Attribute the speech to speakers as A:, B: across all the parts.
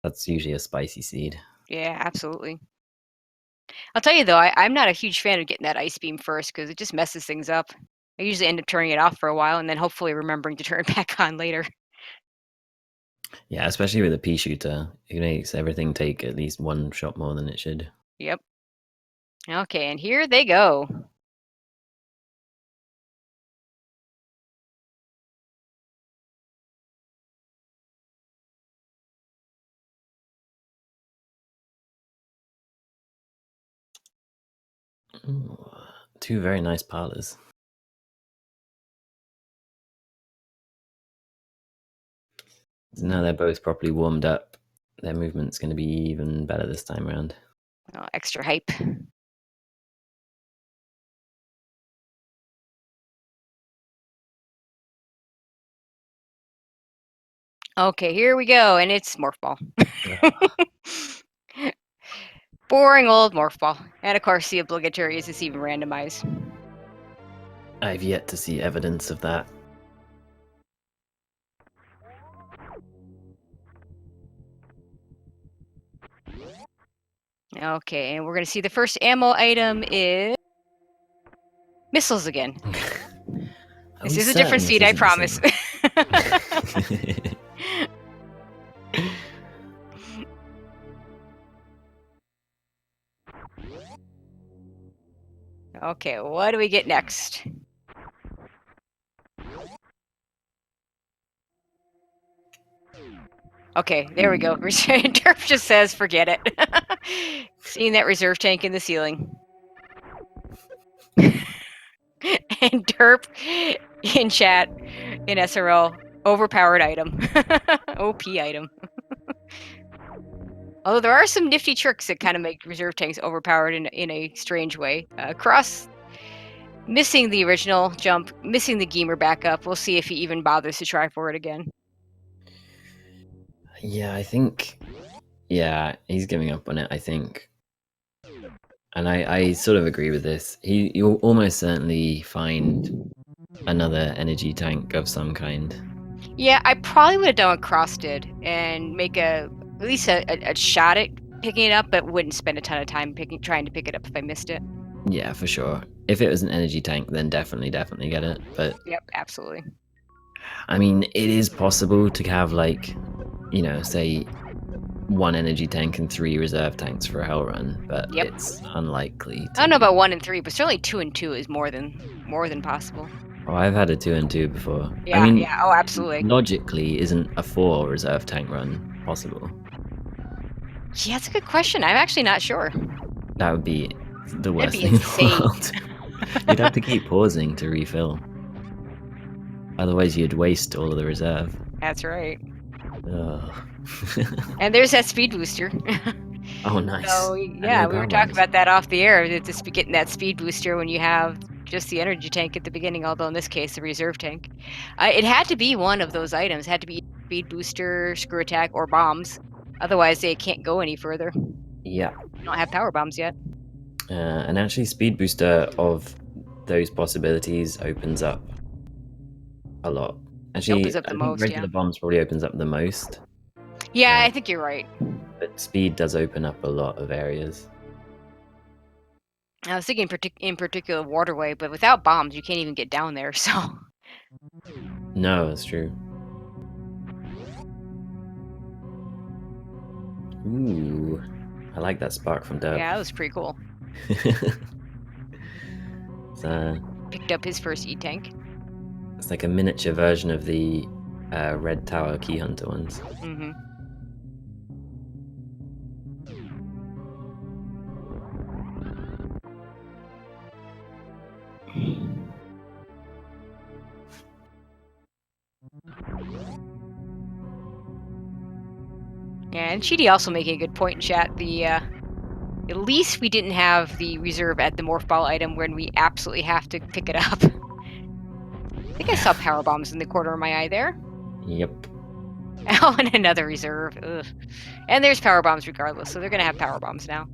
A: That's usually a spicy seed.
B: Yeah, absolutely. I'll tell you though, I'm not a huge fan of getting that ice beam first because it just messes things up. I usually end up turning it off for a while and then hopefully remembering to turn it back on later.
A: Yeah, especially with a pea shooter, it makes everything take at least one shot more than it should.
B: Yep. Okay, and here they go.
A: Ooh, two very nice parlors. So now they're both properly warmed up. Their movement's going to be even better this time around.
B: Oh, extra hype. Okay, here we go, and it's Morph Ball. Boring old Morph Ball. And of course, the obligatory is it's even randomized.
A: I've yet to see evidence of that.
B: Okay, and we're going to see the first ammo item is missiles again. This is a different seed, I promise. Okay, what do we get next? Okay, there we go. Derp just says, forget it. Seeing that reserve tank in the ceiling. And Derp in chat, in SRL, overpowered item. OP item. Although there are some nifty tricks that kind of make reserve tanks overpowered in a strange way. Cross missing the original jump, missing the Gamer backup. We'll see if he even bothers to try for it again.
A: Yeah, I think. Yeah, he's giving up on it, I think. And I sort of agree with this. You'll almost certainly find another energy tank of some kind.
B: Yeah, I probably would have done what Cross did and make at least a shot at picking it up, but wouldn't spend a ton of time trying to pick it up if I missed it.
A: Yeah, for sure. If it was an energy tank, then definitely get it. But
B: Yep, absolutely.
A: I mean, it is possible to have like, say one energy tank and 3 reserve tanks for a hell run, but
B: Yep.
A: it's unlikely.
B: I don't know about 1 and 3, but certainly 2 and 2 is more than possible.
A: Oh, I've had a 2 and 2 before.
B: Yeah,
A: I mean,
B: yeah. Oh, absolutely.
A: logically, isn't a 4 reserve tank run possible?
B: Yeah, that's a good question. I'm actually not sure.
A: That would be the worst
B: That'd be
A: thing in
B: insane.
A: the world. You'd have to keep pausing to refill. Otherwise, you'd waste all of the reserve.
B: That's right.
A: Ugh.
B: And there's that speed booster.
A: Oh, nice.
B: So yeah, we were talking about that off the air. Just getting that speed booster when you have just the energy tank at the beginning. Although in this case, the reserve tank. It had to be one of those items. It had to be speed booster, screw attack, or bombs. Otherwise, they can't go any further.
A: Yeah.
B: We don't have power bombs yet.
A: And actually, speed booster of those possibilities opens up a lot. Actually,
B: Opens up the
A: I think
B: most,
A: regular
B: yeah.
A: bombs probably opens up the most.
B: Yeah, I think you're right.
A: But speed does open up a lot of areas.
B: I was thinking in particular waterway, but without bombs, you can't even get down there. So
A: No, that's true. Ooh, I like that spark from Derp.
B: yeah, that was pretty cool. Picked up his first E-tank.
A: It's like a miniature version of the Red Tower Key Hunter ones.
B: Mm-hmm. Yeah, and Chidi also making a good point in chat. At least we didn't have the reserve at the morph ball item when we absolutely have to pick it up. I think I saw power bombs in the corner of my eye there.
A: Yep.
B: Oh, and another reserve. Ugh. And there's power bombs regardless, so they're gonna have power bombs now.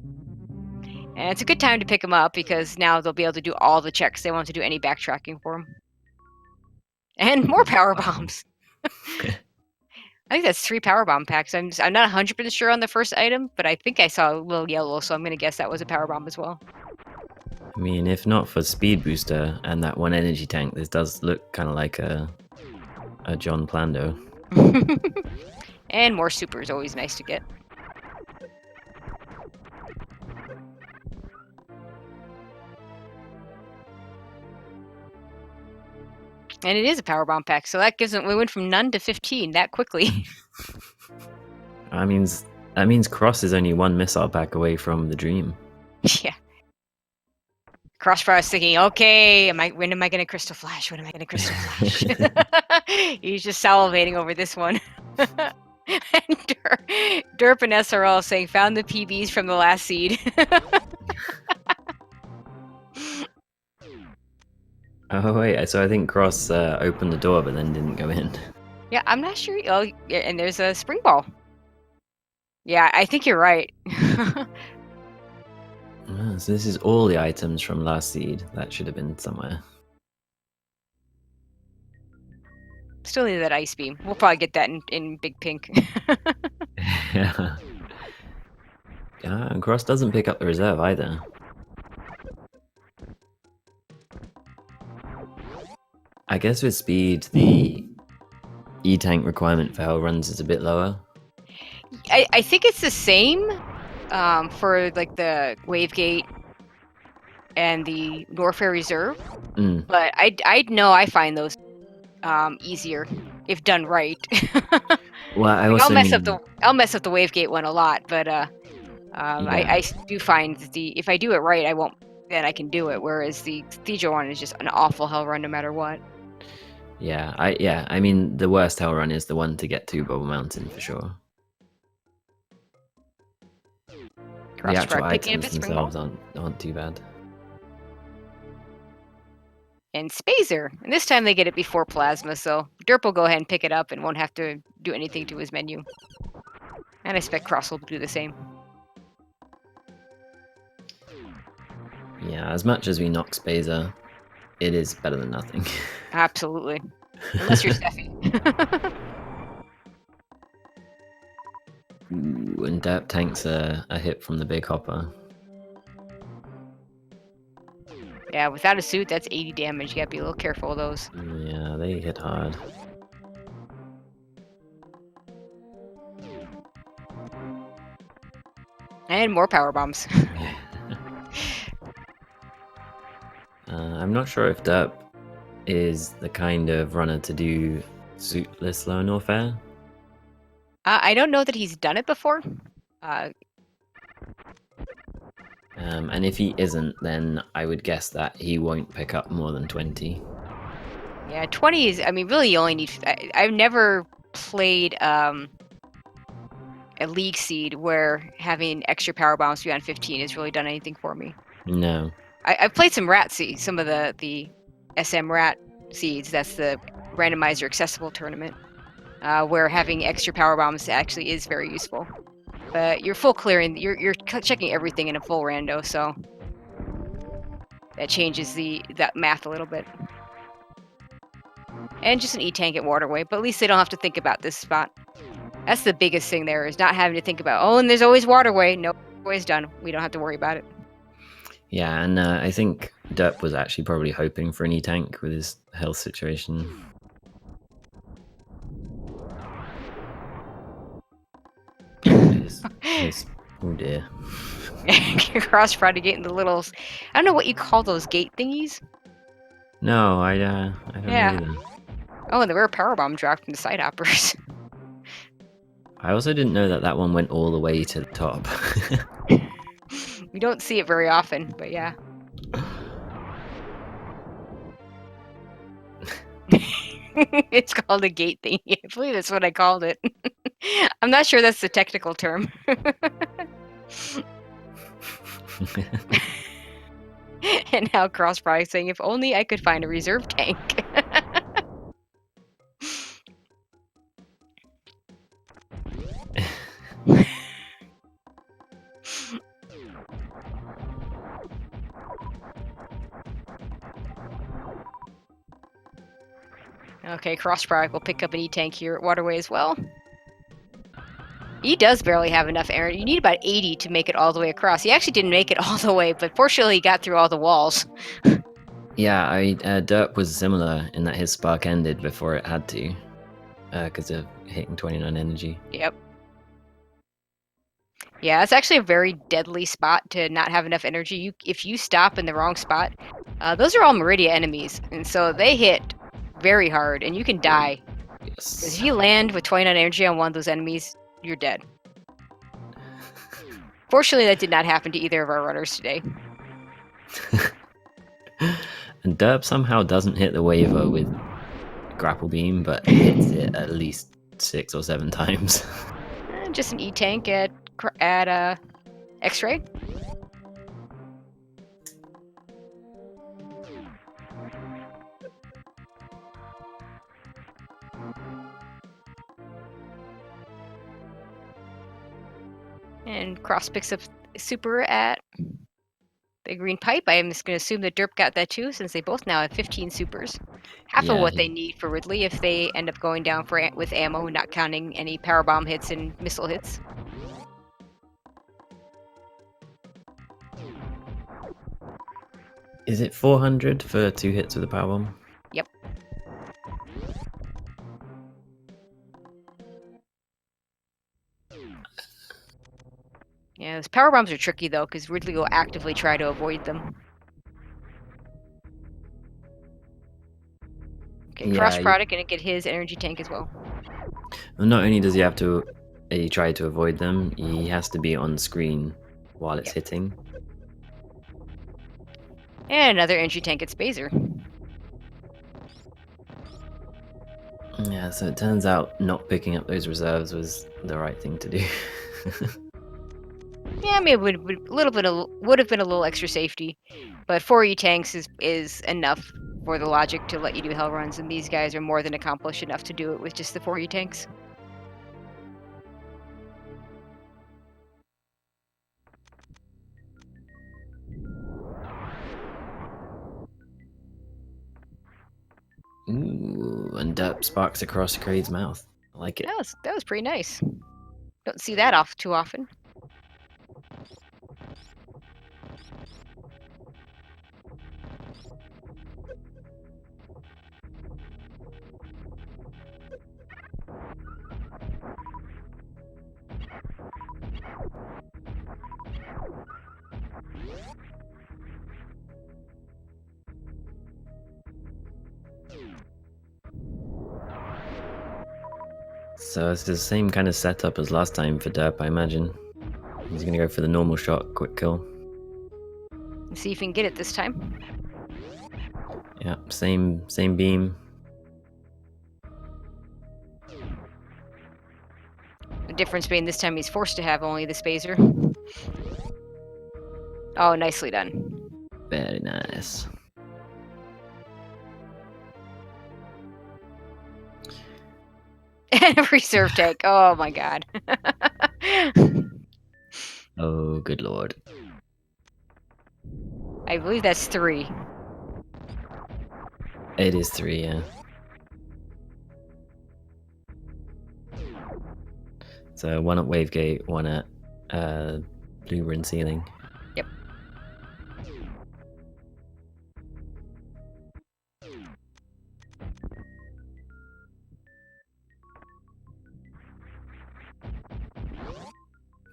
B: And it's a good time to pick them up because now they'll be able to do all the checks they want to do any backtracking for them. And more power bombs. I think that's 3 power bomb packs. I'm not 100% sure on the first item, but I think I saw a little yellow, so I'm gonna guess that was a power bomb as well.
A: I mean, if not for speed booster and that one energy tank, this does look kind of like a John Plando.
B: And more super is always nice to get. And it is a power bomb pack, so that gives it. We went from none to 15 that quickly.
A: That means Cross is only one missile pack away from the dream.
B: Yeah. Crossfire is thinking, okay, when am I gonna Crystal Flash? When am I gonna Crystal Flash? He's just salivating over this one. And Derp and S are all saying, found the PBs from the last seed.
A: Oh wait, so I think Cross opened the door but then didn't go in.
B: Yeah, I'm not sure. Oh, yeah, and there's a spring ball. Yeah, I think you're right.
A: Oh, so this is all the items from last seed. That should have been somewhere.
B: Still need that ice beam. We'll probably get that in big pink.
A: Yeah. Yeah, and Cross doesn't pick up the reserve either. I guess with speed, the E-tank requirement for Hell runs is a bit lower.
B: I think it's the same for like the Wave Gate and the Norfair Reserve, but I know I find those easier if done right.
A: Well, I
B: Like,
A: also
B: I'll mess up the Wave Gate one a lot, but I do find if I do it right, then I can do it. Whereas the Cathedral one is just an awful hell run no matter what.
A: Yeah, I mean the worst hell run is the one to get to Bubble Mountain for sure. The actual items themselves aren't too bad.
B: And Spazer. And this time they get it before Plasma, so Derp will go ahead and pick it up and won't have to do anything to his menu. And I expect Cross will do the same.
A: Yeah, as much as we knock Spazer, it is better than nothing.
B: Absolutely. Unless you're Steffi.
A: Ooh, and Derp tanks a hit from the big hopper.
B: Yeah, without a suit, that's 80 damage. You gotta be a little careful of those.
A: Yeah, they hit hard.
B: And more power bombs.
A: I'm not sure if Derp is the kind of runner to do suitless low Norfair.
B: I don't know that he's done it before.
A: And if he isn't, then I would guess that he won't pick up more than 20.
B: Yeah, 20 is, I mean, really you only need, I've never played a League Seed where having extra power bombs beyond 15 has really done anything for me.
A: No.
B: I've played some Rat Seeds, some of the SM Rat Seeds, that's the Randomizer accessible tournament, where having extra power bombs actually is very useful. But you're full clearing, you're checking everything in a full rando, so that changes that math a little bit. And just an E-tank at Waterway, but at least they don't have to think about this spot. That's the biggest thing there, is not having to think about, oh, and there's always Waterway. No, always done. We don't have to worry about it.
A: Yeah, and I think Derp was actually probably hoping for an E-tank with his health situation. Oh dear.
B: Crossproduct getting the little, I don't know what you call those gate thingies.
A: No, I don't know either.
B: Oh, and the rare power bomb dropped from the side hoppers.
A: I also didn't know that one went all the way to the top.
B: We don't see it very often, but yeah. It's called a gate thingy. I believe that's what I called it. I'm not sure that's the technical term. And now Crossproduct saying, if only I could find a reserve tank. Okay, Crossproduct will pick up an E-tank here at Waterway as well. He does barely have enough energy. You need about 80 to make it all the way across. He actually didn't make it all the way, but fortunately he got through all the walls.
A: Yeah, Derp was similar in that his spark ended before it had to, because of hitting 29 energy.
B: Yep. Yeah, it's actually a very deadly spot to not have enough energy. If you stop in the wrong spot, those are all Meridia enemies, and so they hit very hard, and you can die. Because
A: Yes.
B: if you land with 29 energy on one of those enemies, you're dead. Fortunately, that did not happen to either of our runners today.
A: And Derp somehow doesn't hit the Waver with Grapple Beam, but hits it at least 6 or 7 times.
B: Just an E-tank at X-ray. And Cross picks up super at the green pipe. I am just going to assume that Derp got that too, since they both now have 15 supers. Half of
A: Yeah,
B: what they need for Ridley if they end up going down with ammo, not counting any power bomb hits and missile hits.
A: Is it 400 for 2 hits with a power bomb?
B: Yep. Yeah, those power bombs are tricky though, because Ridley will actively try to avoid them. Okay,
A: Yeah,
B: cross product gonna get his energy tank as well.
A: Not only does he have to try to avoid them, he has to be on screen while it's hitting.
B: And another energy tank at Spazer.
A: Yeah, so it turns out not picking up those reserves was the right thing to do.
B: Yeah, I mean, it would have been a little extra safety, but 4 E-tanks is enough for the logic to let you do hell runs, and these guys are more than accomplished enough to do it with just the 4 E-tanks.
A: Ooh, and Derp sparks across Kraid's mouth. I like it.
B: That was pretty nice. Don't see that too often.
A: So it's the same kind of setup as last time for Derp, I imagine. He's gonna go for the normal shot, quick kill.
B: Let's see if we can get it this time.
A: Yeah, same beam.
B: The difference being this time he's forced to have only the Spazer. Oh, nicely done.
A: Very nice.
B: And a reserve tank. Oh my god.
A: Oh, good lord.
B: I believe that's 3.
A: It is 3, yeah. So 1 at Wavegate, 1 at Blue Run Ceiling.
B: Yep.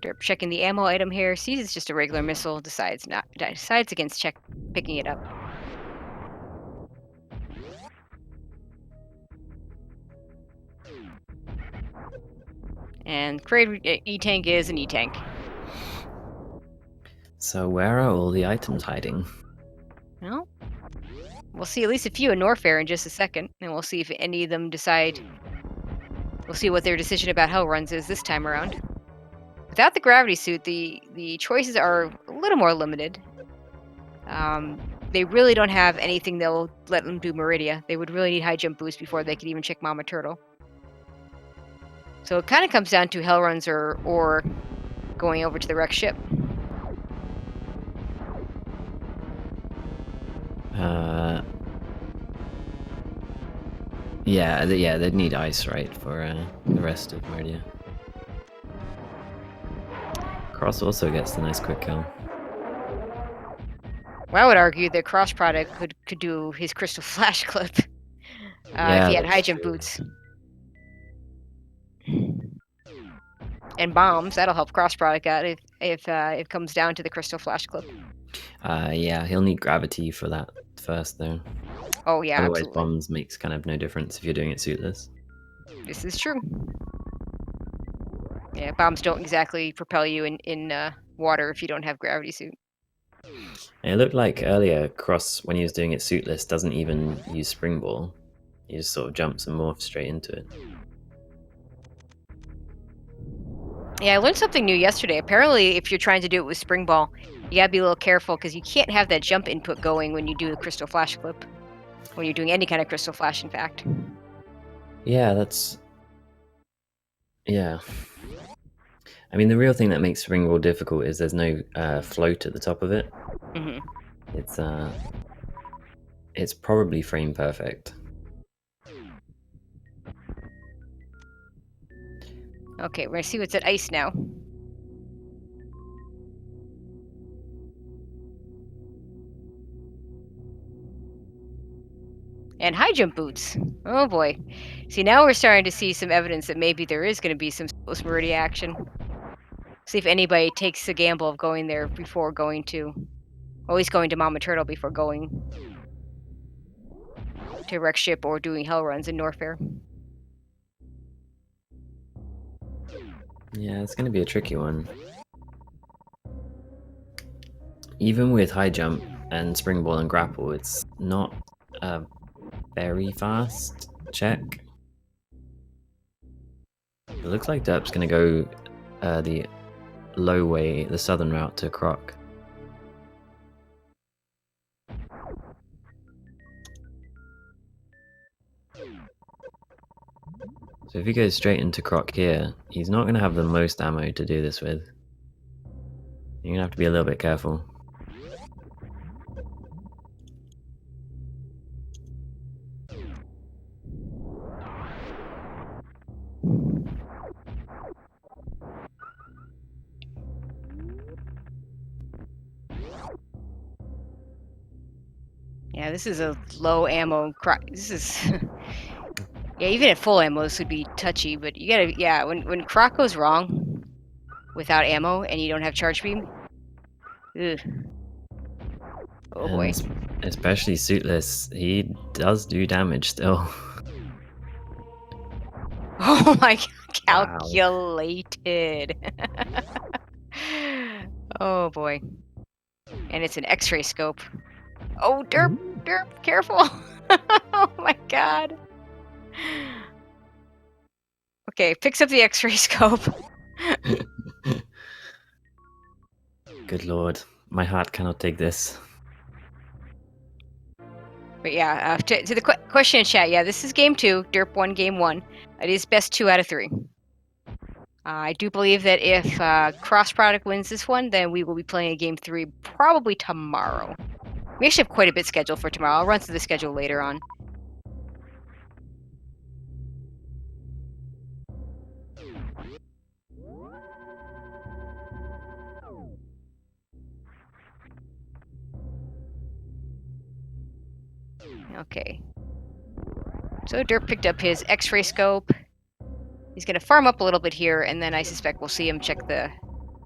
B: Derp checking the ammo item here, sees it's just a regular missile, decides against picking it up. And Kraid E-tank is an E-tank.
A: So where are all the items hiding?
B: Well, we'll see at least a few in Norfair in just a second, and we'll see if any of them decide. We'll see what their decision about hell runs is this time around. Without the gravity suit, the choices are a little more limited. They really don't have anything that'll let them do Meridia. They would really need high jump boost before they could even check Mama Turtle. So it kind of comes down to hell runs or going over to the wrecked ship.
A: Yeah, they'd need ice, right, for the rest of Meridia. Cross also gets the nice quick kill.
B: Well, I would argue that cross product could do his crystal flash clip if
A: Yeah,
B: he had
A: that's
B: high jump
A: true.
B: boots. And bombs, that'll help cross product out if it comes down to the crystal flash clip.
A: Yeah, he'll need gravity for that first though.
B: Oh yeah,
A: Otherwise
B: absolutely.
A: bombs makes kind of no difference if you're doing it suitless.
B: This is true. Yeah, bombs don't exactly propel you in water if you don't have gravity suit.
A: And it looked like earlier Cross, when he was doing it suitless, doesn't even use spring ball. He just sort of jumps and morphs straight into it.
B: Yeah, I learned something new yesterday. Apparently, if you're trying to do it with spring ball, you gotta be a little careful because you can't have that jump input going when you do a crystal flash clip. When you're doing any kind of crystal flash, in fact.
A: Yeah, that's... Yeah. I mean, the real thing that makes spring ball difficult is there's no float at the top of it.
B: Hmm.
A: It's probably frame perfect.
B: Okay, we're gonna see what's at ice now. And high jump boots. Oh boy. See, now we're starting to see some evidence that maybe there is going to be some Meridia action. See if anybody takes the gamble of going there before going to... Always going to Mama Turtle before going to Wreck Ship or doing hell runs in Norfair.
A: Yeah, it's going to be a tricky one. Even with high jump and spring ball and grapple, it's not a very fast check. It looks like Derp's going to go the low way, the southern route to Croc. So if he goes straight into Croc here, he's not going to have the most ammo to do this with. You're going to have to be a little bit careful.
B: Yeah, this is a low ammo. This is... Yeah, even at full ammo, this would be touchy, but you gotta... Yeah, when Croc goes wrong without ammo and you don't have charge beam... Ugh. Oh boy.
A: And especially suitless, he does do damage still.
B: Oh my god,
A: Wow.
B: calculated. Oh boy. And it's an X-ray scope. Oh, derp, derp, careful. Oh my god. Okay, picks up the X-ray scope.
A: Good lord, my heart cannot take this.
B: But yeah, to the question in chat, yeah, this is game 2, derp 1, game 1. It is best 2 out of 3. I do believe that if Cross Product wins this one, then we will be playing a game 3 probably tomorrow. We actually have quite a bit scheduled for tomorrow. I'll run through the schedule later on. Okay. So Derp picked up his X-ray scope. He's going to farm up a little bit here, and then I suspect we'll see him check the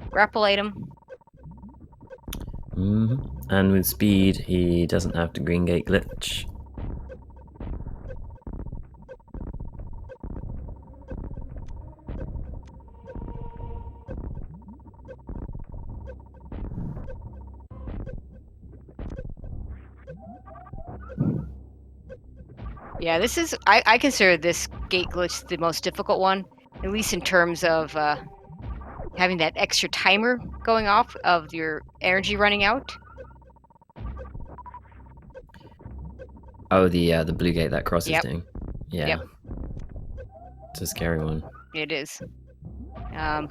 B: grapple item.
A: And with speed, he doesn't have to green gate glitch.
B: Yeah, this is... I consider this gate glitch the most difficult one, at least in terms of having that extra timer going off of your energy running out.
A: Oh, the blue gate that Cross is
B: Yep.
A: doing. Yeah.
B: Yep.
A: It's a scary one.
B: It is.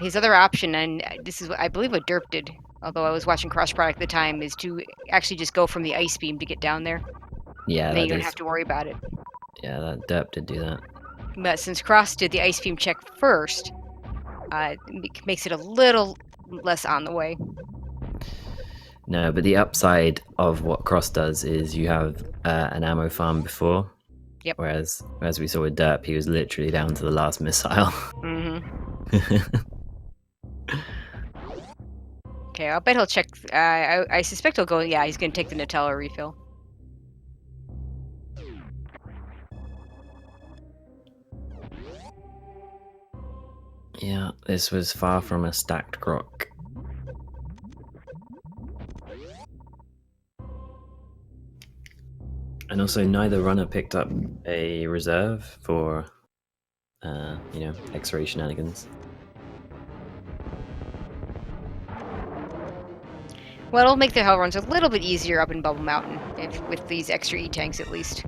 B: His other option, and this is, I believe, what Derp did, although I was watching Cross Product at the time, is to actually just go from the ice beam to get down there.
A: Yeah,
B: And then you don't have to worry about it.
A: Yeah, that Derp did do that.
B: But since Cross did the ice beam check first, it makes it a little less on the way.
A: No, but the upside of what Cross does is you have an ammo farm before.
B: Yep.
A: Whereas, as we saw with Derp, he was literally down to the last missile.
B: Okay, I'll bet he'll check. I suspect he'll go. Yeah, he's gonna take the Nutella refill.
A: Yeah, this was far from a stacked croc. And also, neither runner picked up a reserve for, X-ray shenanigans.
B: Well, it'll make the hell runs a little bit easier up in Bubble Mountain, with these extra E-tanks at least.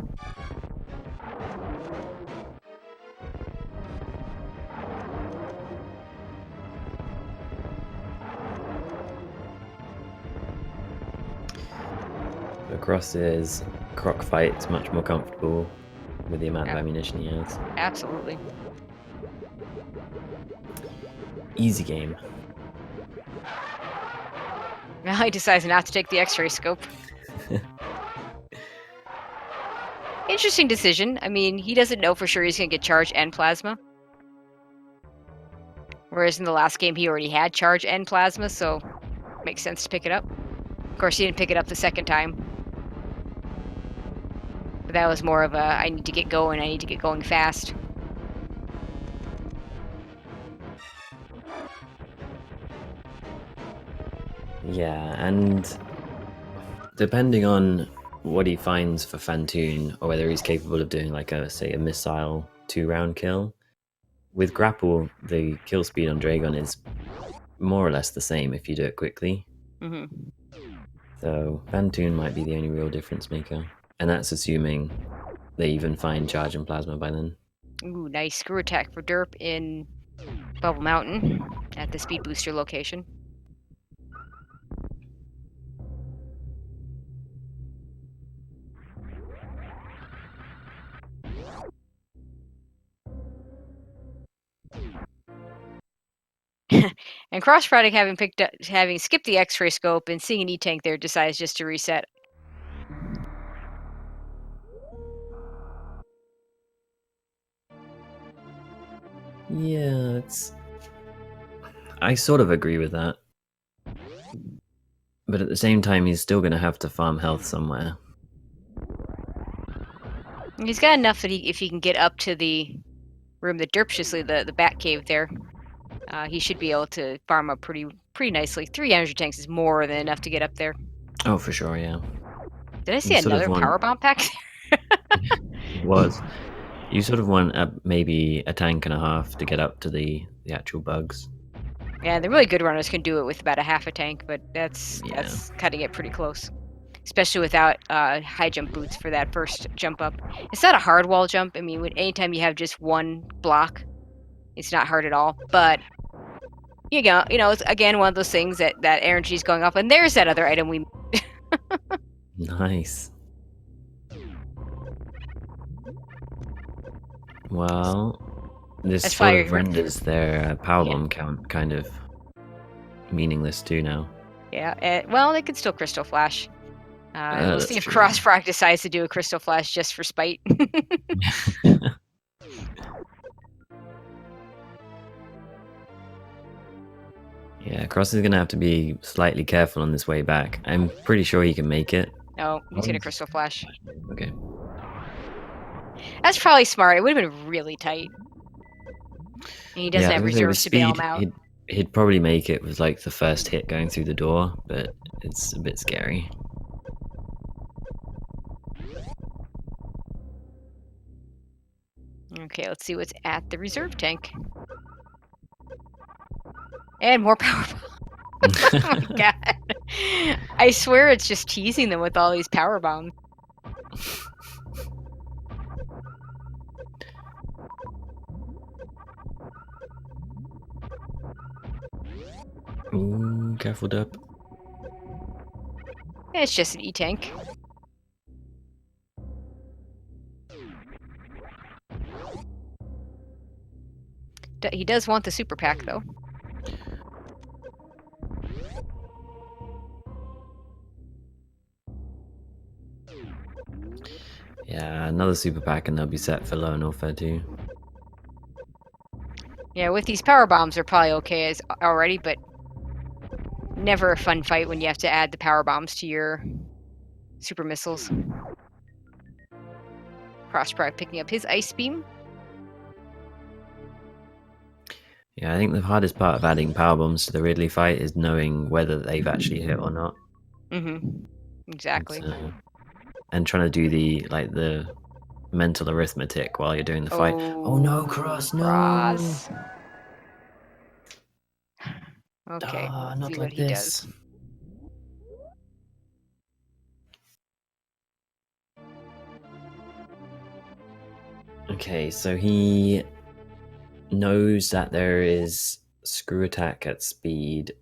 A: Across his croc fight, it's much more comfortable with the amount of ammunition he has.
B: Absolutely.
A: Easy game.
B: Now he decides not to take the X-ray scope. Interesting decision. I mean, he doesn't know for sure he's going to get charge and plasma. Whereas in the last game, he already had charge and plasma, so makes sense to pick it up. Of course, he didn't pick it up the second time. But that was more of a, I need to get going fast.
A: Yeah, and depending on what he finds for Fantoon, or whether he's capable of doing like a missile 2-round kill, with grapple, the kill speed on Dragon is more or less the same if you do it quickly. So Fantoon might be the only real difference maker, and that's assuming they even find charge and plasma by then.
B: Ooh, nice screw attack for Derp in Bubble Mountain at the speed booster location. And crossproduct, having skipped the X-ray scope and seeing an E-tank there, decides just to reset.
A: Yeah, I sort of agree with that. But at the same time, he's still going to have to farm health somewhere.
B: He's got enough that if he can get up to the room that Derp's just the bat cave there, he should be able to farm up pretty nicely. 3 energy tanks is more than enough to get up there.
A: Oh, for sure, yeah.
B: Did I see another power bomb pack?
A: It was. You sort of want maybe a tank and a half to get up to the actual bugs.
B: Yeah, the really good runners can do it with about a half a tank, but that's cutting it pretty close. Especially without high jump boots for that first jump up. It's not a hard wall jump. I mean, anytime you have just one block, it's not hard at all. But it's again one of those things that energy is going off, and there's that other item we.
A: Nice. Well, this sort of renders their power bomb count kind of meaningless too now.
B: Yeah, well, they could still crystal flash. We'll see if crossproduct decides to do a crystal flash just for spite.
A: Yeah, Cross is gonna have to be slightly careful on this way back. I'm pretty sure he can make it.
B: No, he's gonna crystal flash.
A: Okay.
B: That's probably smart. It would have been really tight. And he doesn't have reserves to bail him out.
A: He'd probably make it with like the first hit going through the door, but it's a bit scary.
B: Okay, let's see what's at the reserve tank. And more power. Oh my god. I swear it's just teasing them with all these power bombs.
A: Ooh, careful, Derp.
B: It's just an E-tank. He does want the super pack, though.
A: Yeah, another super pack and they'll be set for low Norfair too.
B: Yeah, with these power bombs, they're probably okay as already, but never a fun fight when you have to add the power bombs to your super missiles. Crossproduct picking up his ice beam.
A: Yeah, I think the hardest part of adding power bombs to the Ridley fight is knowing whether they've actually hit or not.
B: Exactly.
A: And trying to do the mental arithmetic while you're doing the fight. Oh no, Cross, no!
B: Cross. Okay,
A: Ah,
B: let's
A: not
B: see
A: like
B: what he
A: this.
B: does.
A: Okay, so he knows that there is screw attack at speed.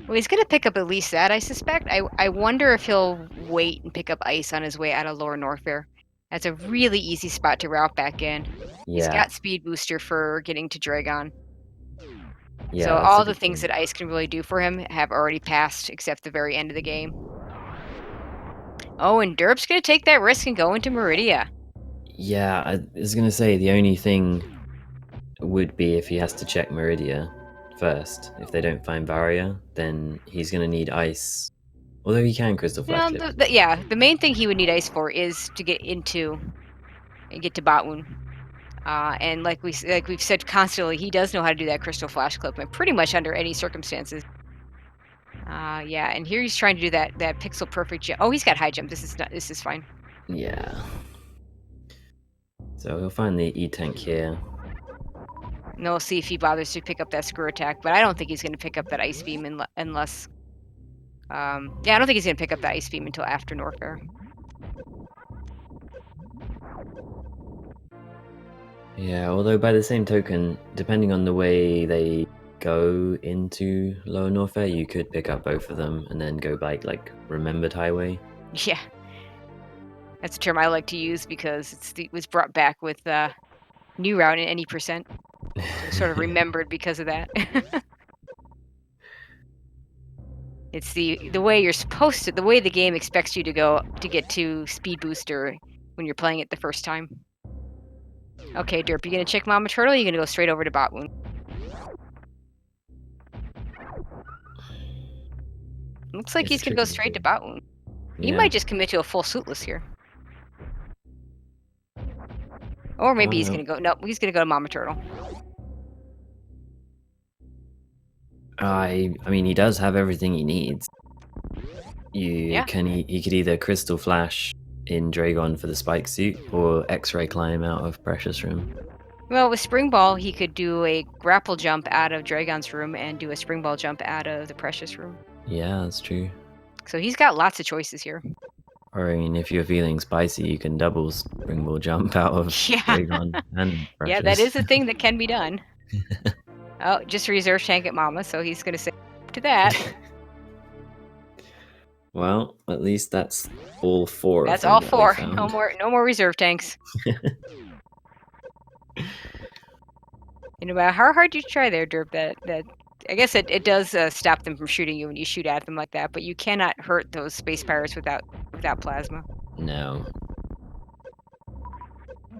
B: Well, he's going to pick up at least that, I suspect. I wonder if he'll wait and pick up ice on his way out of Lower Norfair. That's a really easy spot to route back in. He's
A: Yeah,
B: got speed booster for getting to Dragon.
A: yeah.
B: So
A: That's a
B: all the
A: good
B: things
A: point.
B: that ice can really do for him have already passed, except the very end of the game. Oh, and Derp's going to take that risk and go into Meridia.
A: Yeah, I was gonna say the only thing would be if he has to check Meridia first. If they don't find barrier, then he's gonna need ice. Although he can crystal flash clip.
B: Yeah, the main thing he would need ice for is to get to Batwoon. And like we've said constantly, he does know how to do that crystal flash clip, and pretty much under any circumstances. Yeah, and here he's trying to do that pixel perfect jump. Oh, he's got high jump. This is fine.
A: Yeah. So he'll find the E-tank here.
B: And we'll see if he bothers to pick up that screw attack, but I don't think he's going to pick up that ice beam unless. Yeah, I don't think he's going to pick up the ice beam until after Norfair.
A: Yeah, although by the same token, depending on the way they go into Lower Norfair, you could pick up both of them and then go by like Remembered Highway.
B: Yeah, that's a term I like to use because it was brought back with New Route in any percent. So sort of remembered because of that. It's the way you're supposed to, the way the game expects you to go to get to speed booster when you're playing it the first time. Okay, Derp, you gonna check Mama Turtle? Or you gonna go straight over to Botwoon? Looks like
A: It's
B: he's gonna go straight to Botwoon. He
A: Yeah.
B: might just commit to a full suitless here. Or maybe he's gonna go. Nope, he's gonna go to Mama Turtle.
A: I mean, he does have everything he needs. He could either crystal flash in Dragon for the spike suit or X-ray climb out of Precious Room.
B: Well, with Spring Ball, he could do a grapple jump out of Dragon's room and do a Spring Ball jump out of the Precious room.
A: Yeah, that's true.
B: So he's got lots of choices here.
A: Or I mean, if you're feeling spicy, you can double Spring Ball jump out of Dragon and Precious.
B: Yeah, that is a thing that can be done. Oh, just reserve tank at Mama, so he's gonna say to that.
A: Well, at least that's all four.
B: That's all four. No more reserve tanks. No matter how hard you try there, Derp, that I guess it does stop them from shooting you when you shoot at them like that, but you cannot hurt those space pirates without plasma.
A: No.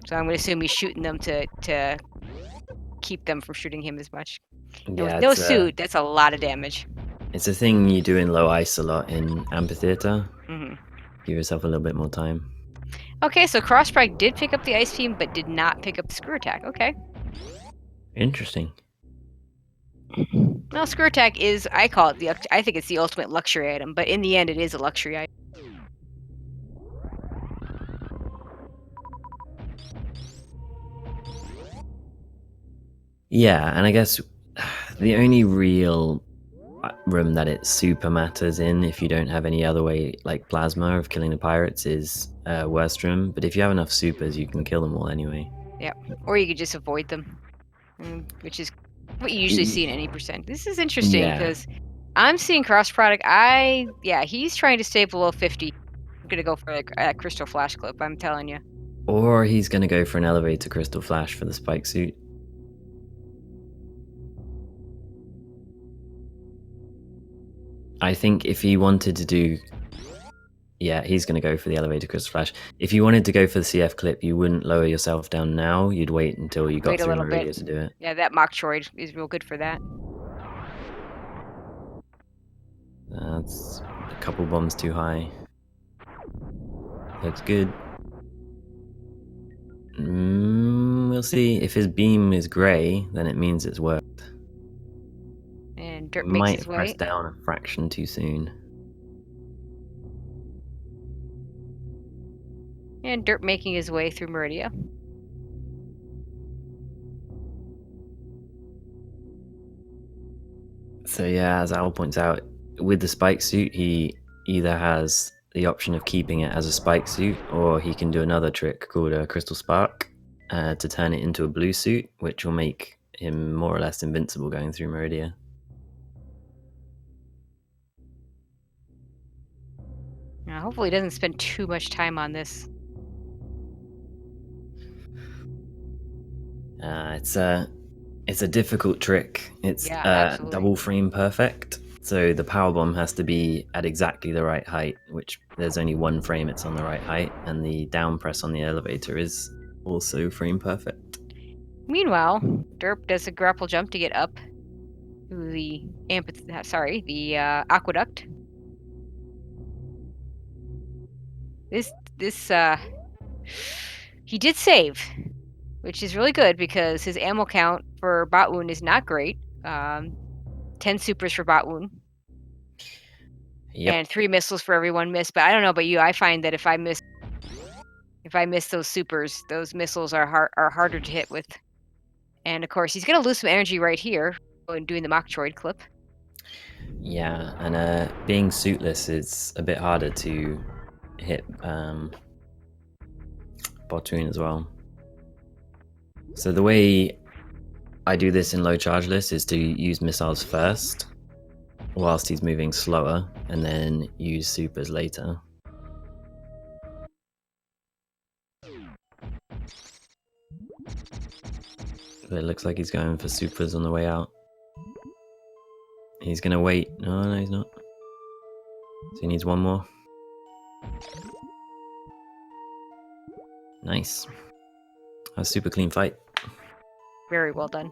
B: So I'm gonna assume he's shooting them to keep them from shooting him as much.
A: Yeah,
B: no suit, that's a lot of damage.
A: It's a thing you do in low ice a lot in Amphitheater.
B: Mm-hmm.
A: Give yourself a little bit more time.
B: Okay, so Crossstrike did pick up the ice beam, but did not pick up the screw attack. Okay.
A: Interesting.
B: Well, screw attack is, I think it's the ultimate luxury item, but in the end, it is a luxury item.
A: Yeah, and I guess the only real room that it super matters in, if you don't have any other way, like plasma, of killing the pirates, is worst room. But if you have enough supers, you can kill them all anyway.
B: Yeah, or you could just avoid them, which is what you usually see in any percent. This is interesting because I'm seeing cross product. He's trying to stay below 50. I'm gonna go for a crystal flash clip. I'm telling you.
A: Or he's gonna go for an elevator crystal flash for the spike suit. I think if he wanted to do, Yeah, he's going to go for the elevator crystal flash. If you wanted to go for the CF clip, you wouldn't lower yourself down now. You'd wait until you got
B: Wait a
A: through
B: little
A: Meridia
B: bit.
A: to do it.
B: Yeah, that Metroid is real good for that.
A: That's a couple bombs too high. Looks good. We'll see. If his beam is grey, then it means it's worked.
B: And
A: He
B: Derp makes
A: might
B: his
A: have
B: way.
A: pressed down a fraction too soon.
B: And Derp making his way through Meridia.
A: So yeah, as Al points out, with the spike suit, he either has the option of keeping it as a spike suit, or he can do another trick called a crystal spark to turn it into a blue suit, which will make him more or less invincible going through Meridia.
B: Now, hopefully he doesn't spend too much time on this.
A: It's a difficult trick. It's
B: Yeah, absolutely.
A: double frame perfect. So the power bomb has to be at exactly the right height, which there's only one frame it's on the right height, and the down press on the elevator is also frame perfect.
B: Meanwhile, Derp does a grapple jump to get up to the aqueduct. He did save, which is really good because his ammo count for Batwoon is not great. 10 supers for Batwoon.
A: Yep.
B: And 3 missiles for every 1 miss. But I don't know about you. I find that if I miss those supers, those missiles are harder to hit with. And of course, he's gonna lose some energy right here when doing the Metroid clip.
A: Yeah, and being suitless is a bit harder to hit Bottoon as well. So the way I do this in low chargeless is to use missiles first, whilst he's moving slower, and then use supers later. But it looks like he's going for supers on the way out. He's gonna wait. No, he's not. So he needs one more. Nice. A super clean fight.
B: Very well done.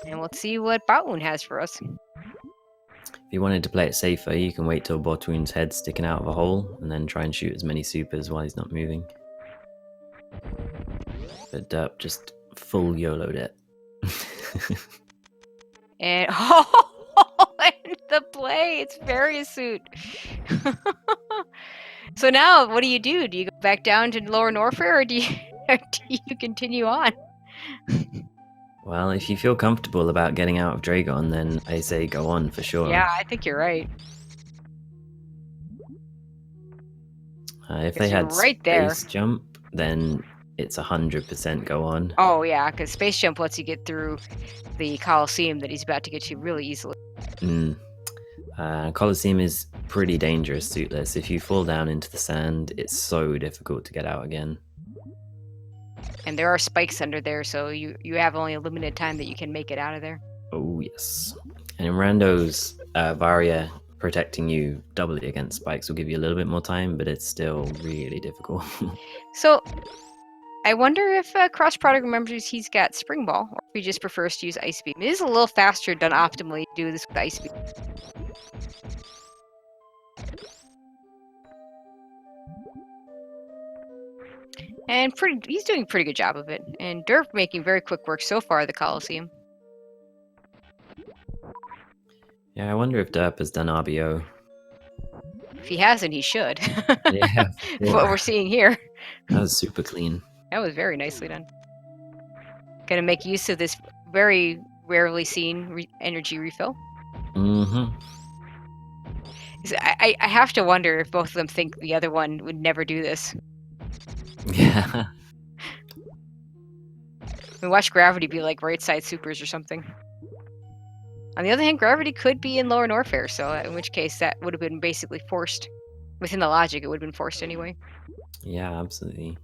B: And let's see what Batwoon has for us.
A: If you wanted to play it safer, you can wait till Bottoon's head's sticking out of a hole, and then try and shoot as many supers while he's not moving. But Derp just full YOLO'd it.
B: And and the play, it's Various Suit. So now, what do you do? Do you go back down to Lower Norfair, or do you continue on?
A: Well, if you feel comfortable about getting out of Dragon, then I say go on for sure.
B: Yeah, I think you're right.
A: If they had
B: right there.
A: Space Jump, then it's 100% go on.
B: Oh yeah, because Space Jump lets you get through the Coliseum that he's about to get to really easily.
A: Coliseum is pretty dangerous suitless. If you fall down into the sand, it's so difficult to get out again.
B: And there are spikes under there, so you have only a limited time that you can make it out of there.
A: Oh yes. And in Rando's Varia, protecting you doubly against spikes will give you a little bit more time, but it's still really difficult.
B: So I wonder if crossproduct remembers he's got Spring Ball, or if he just prefers to use Ice Beam. It is a little faster done optimally to do this with Ice Beam. And he's doing a pretty good job of it. And Derp making very quick work so far of the Coliseum.
A: Yeah, I wonder if Derp has done RBO.
B: If he hasn't, he should.
A: Yeah.
B: What we're seeing here.
A: That was super clean.
B: That was very nicely done. Gonna make use of this very rarely seen energy refill.
A: Mm-hmm.
B: I have to wonder if both of them think the other one would never do this.
A: Yeah.
B: We watch Gravity be like right side supers or something. On the other hand, Gravity could be in Lower Norfair, so in which case that would have been basically forced. Within the logic, it would have been forced anyway.
A: Yeah, absolutely.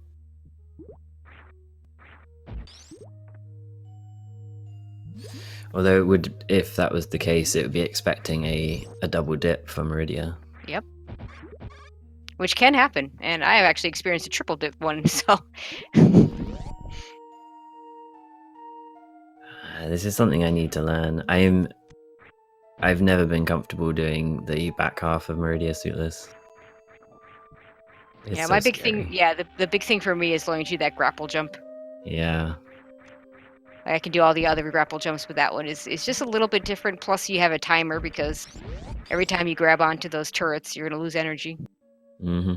A: Although it would, if that was the case, it would be expecting a double dip for Meridia.
B: Yep. which can happen, and I have actually experienced a triple dip one. So
A: This is something I need to learn. I've never been comfortable doing the back half of Meridia suitless. It's
B: yeah,
A: so
B: my big
A: scary.
B: thing, yeah, the big thing for me is learning to do that grapple jump.
A: Yeah.
B: I can do all the other grapple jumps, but that one is just a little bit different. Plus, you have a timer because every time you grab onto those turrets, you're gonna lose energy.
A: Mm-hmm.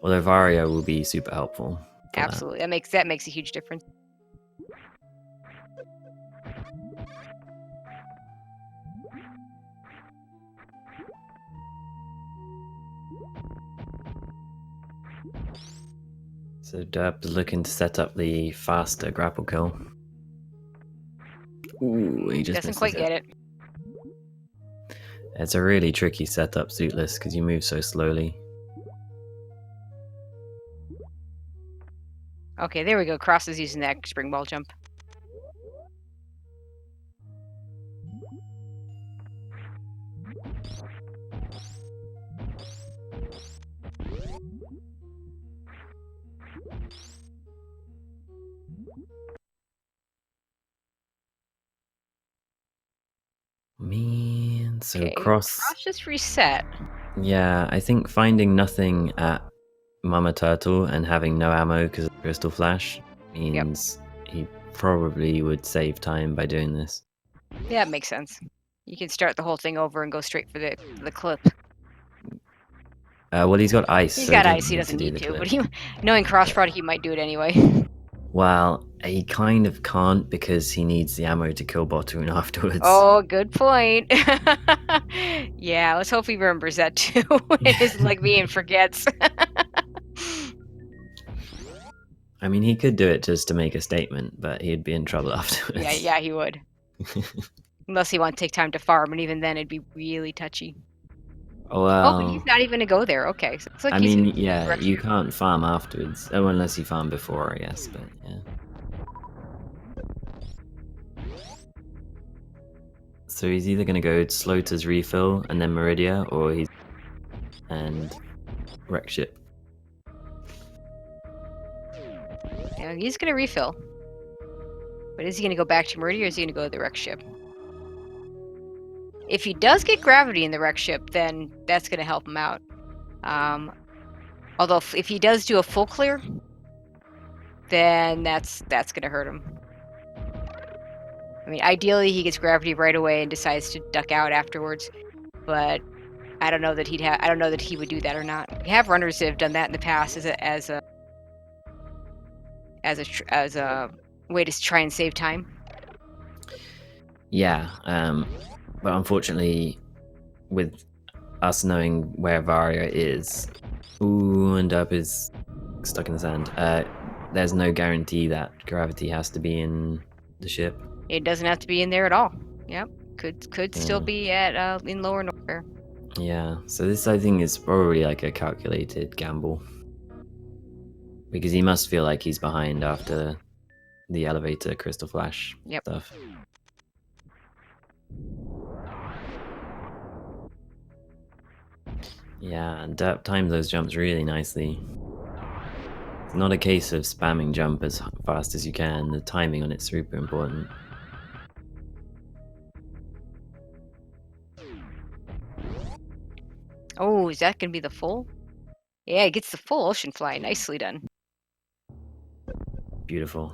A: Although Vario will be super helpful.
B: Absolutely, that makes a huge difference.
A: So Derp is looking to set up the faster grapple kill. Ooh, he just
B: Doesn't
A: misses
B: quite get it.
A: It's a really tricky setup suitless because you move so slowly.
B: Okay, there we go. Cross is using that spring ball jump.
A: Man, so
B: Okay,
A: cross
B: just reset.
A: Yeah, I think finding nothing at Mama Turtle and having no ammo because of Crystal Flash means he probably would save time by doing this.
B: Yeah, it makes sense. You can start the whole thing over and go straight for the clip.
A: Well, he's got ice,
B: He's
A: so he
B: got
A: doesn't
B: ice. He doesn't
A: do
B: need
A: the
B: to,
A: clip.
B: but knowing cross product, he might do it anyway.
A: Well, he kind of can't because he needs the ammo to kill Bottoon afterwards.
B: Oh, good point. Yeah, let's hope he remembers that too. It isn't like me and forgets.
A: I mean, he could do it just to make a statement, but he'd be in trouble afterwards.
B: Yeah, he would. Unless he wants to take time to farm, and even then it'd be really touchy.
A: Well,
B: Oh, but he's not even gonna go there. Okay, so it's like
A: I
B: he's
A: mean,
B: in
A: yeah,
B: direction.
A: you can't farm afterwards. Oh, unless you farm before, I guess, but yeah. So he's either going to go Slota's refill and then Meridia, or he's and wreck ship.
B: Yeah, he's gonna refill. But is he gonna go back to Meridia, or is he gonna go to the wreck ship? If he does get gravity in the wreck ship, then that's gonna help him out. Although if he does do a full clear, then that's gonna hurt him. I mean, ideally he gets gravity right away and decides to duck out afterwards, but I don't know that I don't know that he would do that or not. We have runners that have done that in the past as a way to try and save time.
A: Yeah, but unfortunately, with us knowing where Varia is, ooh, and Derp is stuck in the sand. There's no guarantee that gravity has to be in the ship.
B: It doesn't have to be in there at all. Yep, could still be at in lower Norfair.
A: Yeah, so this I think is probably like a calculated gamble. Because he must feel like he's behind after the elevator Crystal Flash stuff. Yeah, and Derp timed those jumps really nicely. It's not a case of spamming jump as fast as you can, the timing on it's super important.
B: Oh, is that gonna be the full? Yeah, it gets the full ocean fly. Nicely done.
A: Beautiful.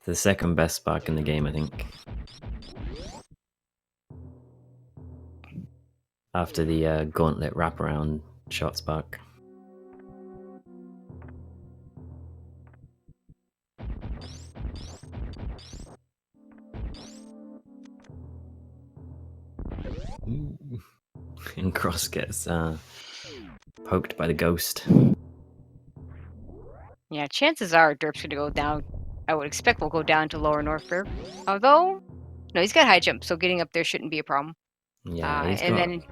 A: The second best spark in the game, I think. After the gauntlet wraparound shot spark. And Cross gets poked by the ghost.
B: Yeah, chances are Derp's gonna go down. I would expect we'll go down to lower Norfair. Although, no, he's got high jump, so getting up there shouldn't be a problem.
A: Yeah,
B: and then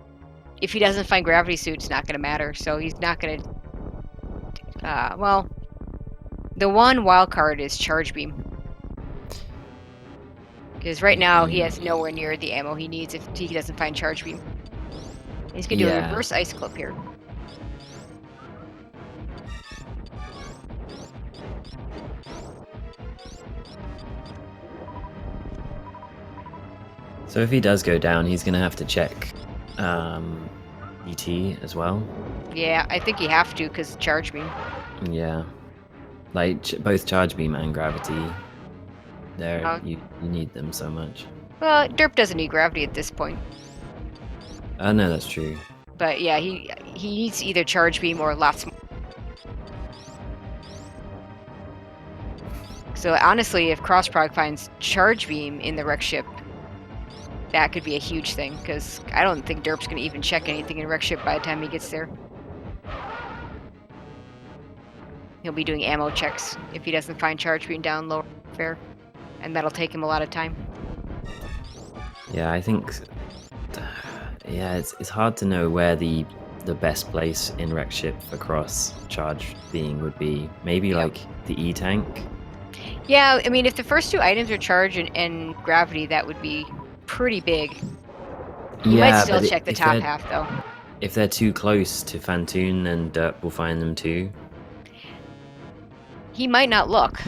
B: if he doesn't find gravity suit, it's not gonna matter. So he's not gonna. Well, the one wild card is charge beam. Because right now he has nowhere near the ammo he needs if he doesn't find charge beam. He's gonna do a
A: Yeah.
B: reverse ice clip here.
A: So if he does go down, he's gonna have to check ET as well.
B: Yeah, I think you have to because charge beam.
A: Yeah, like both charge beam and gravity. There,
B: Uh,
A: you need them so much.
B: Well, Derp doesn't need gravity at this point.
A: No, that's true.
B: But yeah, he needs either charge beam or lots more. So honestly, if crossproduct finds charge beam in the wreck ship, that could be a huge thing, because I don't think Derp's going to even check anything in wreck ship by the time he gets there. He'll be doing ammo checks if he doesn't find charge beam down lower fare, and that'll take him a lot of time.
A: Yeah, I think. Yeah, it's hard to know where the best place in wreck ship for cross charge being would be. Maybe like the E tank.
B: Yeah, I mean, if the first two items are charge and gravity, that would be pretty big. He might still check the top half, though.
A: If they're too close to Fantoon, then Derp will find them too.
B: He might not look.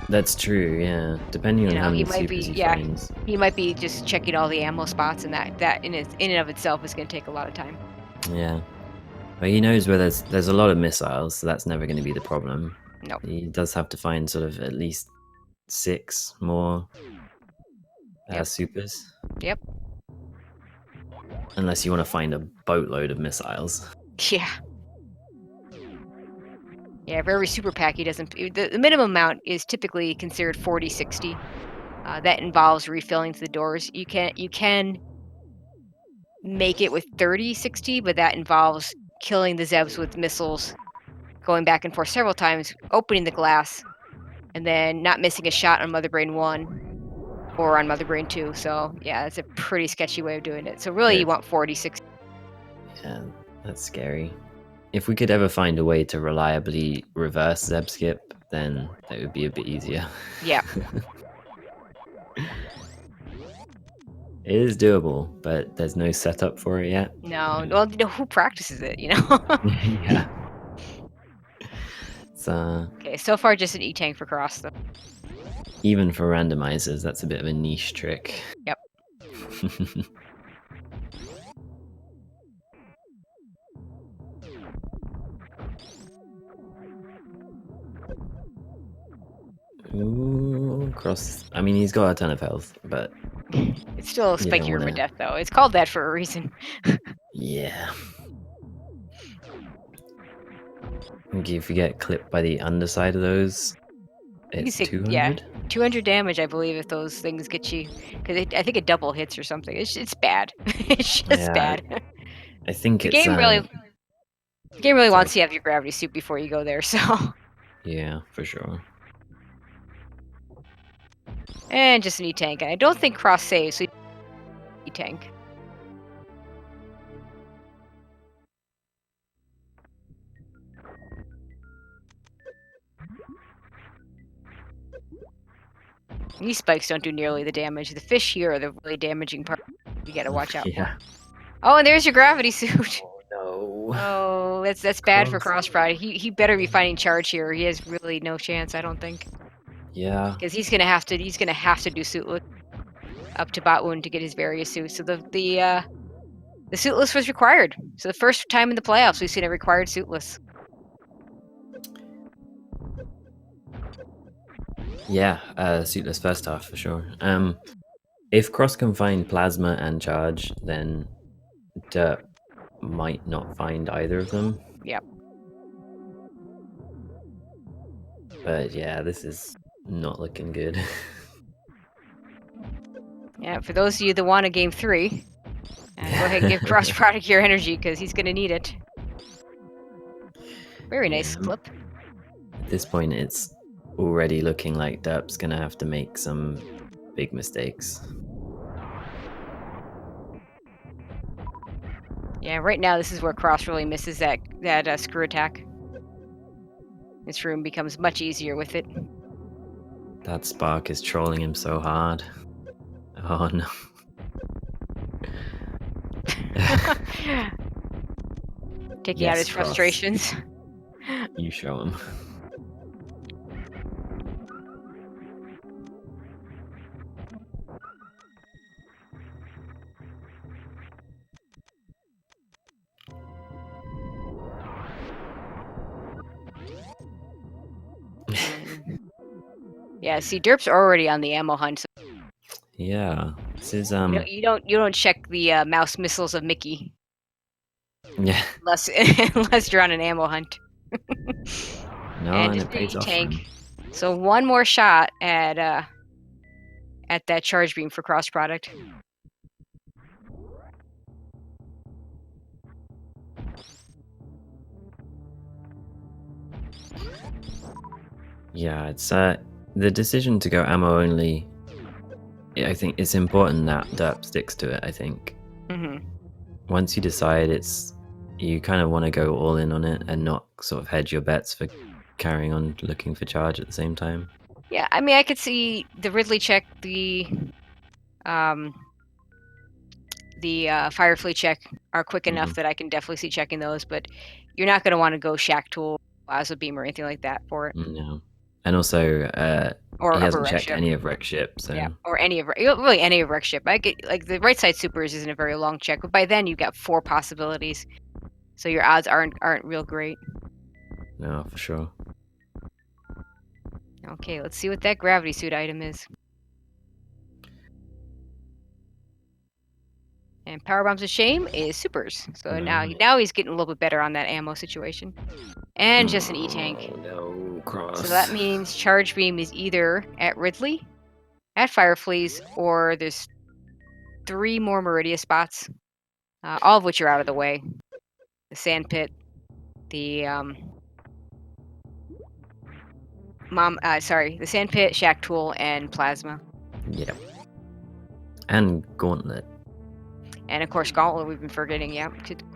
A: That's true, yeah. Depending on how many supers he finds.
B: He might be just checking all the ammo spots, and that in and of itself is going to take a lot of time.
A: Yeah. But he knows where there's a lot of missiles, so that's never going to be the problem.
B: No.
A: He does have to find sort of at least 6 more supers.
B: Yep.
A: Unless you want to find a boatload of missiles.
B: Yeah. Yeah, for every super pack he doesn't... The minimum amount is typically considered 40-60. That involves refilling to the doors. You can make it with 30-60, but that involves killing the Zebs with missiles, going back and forth several times, opening the glass, and then not missing a shot on Mother Brain 1 or on Mother Brain 2. So yeah, it's a pretty sketchy way of doing it. So really you want 40-60.
A: Yeah, that's scary. If we could ever find a way to reliably reverse Zeb skip, then that would be a bit easier.
B: Yeah.
A: It is doable, but there's no setup for it yet.
B: No, well, who practices it, you know?
A: Yeah. It's,
B: okay, so far just an E-tank for cross, though.
A: Even for randomizers, that's a bit of a niche trick.
B: Yep.
A: Ooh, cross. I mean, he's got a ton of health, but
B: it's still a spiky room of death, though. It's called that for a reason.
A: Yeah. If you get clipped by the underside of those, it's 200.
B: Yeah, 200 damage, I believe, if those things get you. Because I think it double hits or something. It's bad. It's just bad.
A: I think
B: the game really wants you to have your gravity suit before you go there. So.
A: Yeah, for sure.
B: And just an E-tank. I don't think cross saves, so E-tank. These spikes don't do nearly the damage. The fish here are the really damaging part. You gotta watch out for. Oh, and there's your gravity suit.
A: Oh no.
B: Oh, that's bad for crossproduct. He better be finding charge here. He has really no chance, I don't think.
A: Yeah.
B: Because he's gonna have to do suitless up to bot wound to get his various suits. So the suitless was required. So the first time in the playoffs we've seen a required suitless.
A: Yeah, suitless first half for sure. If cross can find plasma and charge, then Derp might not find either of them.
B: Yep.
A: But yeah, this is not looking good.
B: Yeah, for those of you that want a game 3, go ahead and give crossproduct your energy because he's gonna need it. Very nice clip.
A: At this point, it's already looking like Derp's gonna have to make some big mistakes.
B: Yeah, right now this is where cross really misses that screw attack. This room becomes much easier with it.
A: That spark is trolling him so hard. Oh no.
B: Taking out his
A: Cross.
B: frustrations.
A: You show him.
B: Yeah, see, Derp's already on the ammo hunt. So
A: Yeah, this is
B: you don't check the mouse missiles of Mickey
A: yeah.
B: unless you're on an ammo hunt.
A: No,
B: And
A: and
B: just
A: it pays
B: a
A: off.
B: tank. So one more shot at that charge beam for cross product.
A: Yeah, it's the decision to go ammo only. I think it's important that Derp sticks to it. I think once you decide you kind of want to go all in on it and not sort of hedge your bets for carrying on looking for charge at the same time.
B: Yeah, I mean, I could see the Ridley check, the Firefly check are quick enough that I can definitely see checking those, but you're not going to want to go Shack Tool, Plasma Beam, or anything like that for it.
A: No. And also,
B: Or
A: he hasn't
B: Upper
A: checked
B: Ship.
A: any of Rex ship, so
B: Yeah, or really any of Rex ship. I get like the right side supers isn't a very long check, but by then you've got 4 possibilities, so your odds aren't real great.
A: No, for sure.
B: Okay, let's see what that gravity suit item is. And Power Bombs of Shame is supers, so now he's getting a little bit better on that ammo situation. And just an E-tank.
A: No, Cross.
B: So that means Charge Beam is either at Ridley, at Fireflies, or there's 3 more Meridia spots, all of which are out of the way. The Sand Pit, the the Sand Pit, Shack Tool, and Plasma.
A: Yep. And Gauntlet.
B: And of course Gauntlet we've been forgetting, yeah.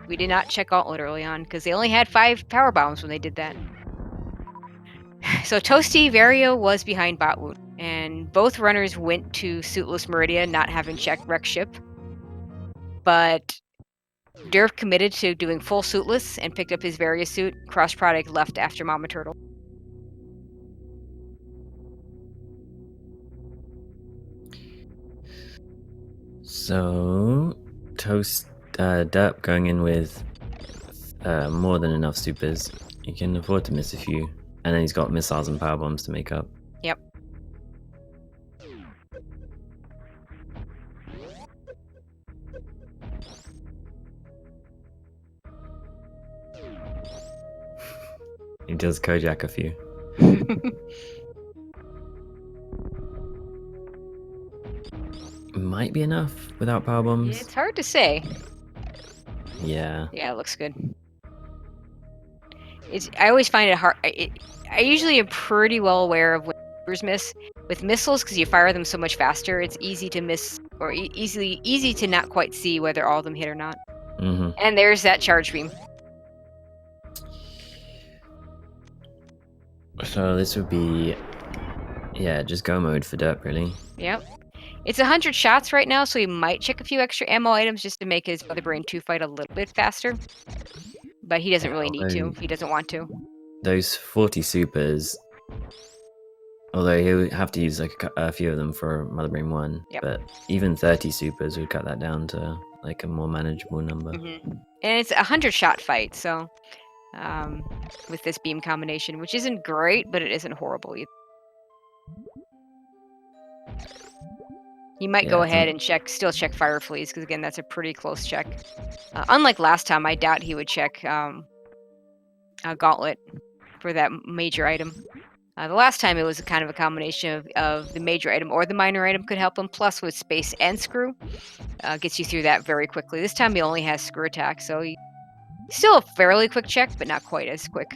B: We did not check Gauntlet early on, because they only had 5 Power Bombs when they did that. So Toasty Vario was behind Botwoot, and both runners went to Suitless Meridia, not having checked Rex ship. But Derp committed to doing full suitless and picked up his Varia suit. Cross Product left after Mama Turtle.
A: So Derp going in with more than enough supers. He can afford to miss a few. And then he's got missiles and power bombs to make up.
B: Yep.
A: He does Kojak a few. Might be enough without power bombs.
B: It's hard to say.
A: Yeah.
B: Yeah, it looks good. I always find it hard. I usually am pretty well aware of when supers miss. With missiles, because you fire them so much faster, it's easy to miss, or easy to not quite see whether all of them hit or not. And there's that charge beam.
A: So this would be, yeah, just go mode for Derp, really.
B: Yep. It's 100 shots right now, so he might check a few extra ammo items just to make his Mother Brain 2 fight a little bit faster. But he doesn't really need to. He doesn't want to.
A: Those 40 supers, although he'll have to use like a few of them for Mother Brain 1, but even 30 supers would cut that down to like a more manageable number.
B: And it's a 100 shot fight, so with this beam combination, which isn't great, but it isn't horrible either. You might go ahead and still check Fireflies, because again, that's a pretty close check. Unlike last time, I doubt he would check Gauntlet for that major item. The last time it was kind of a combination of the major item or the minor item could help him, plus with space and screw, gets you through that very quickly. This time he only has screw attack, so still a fairly quick check, but not quite as quick.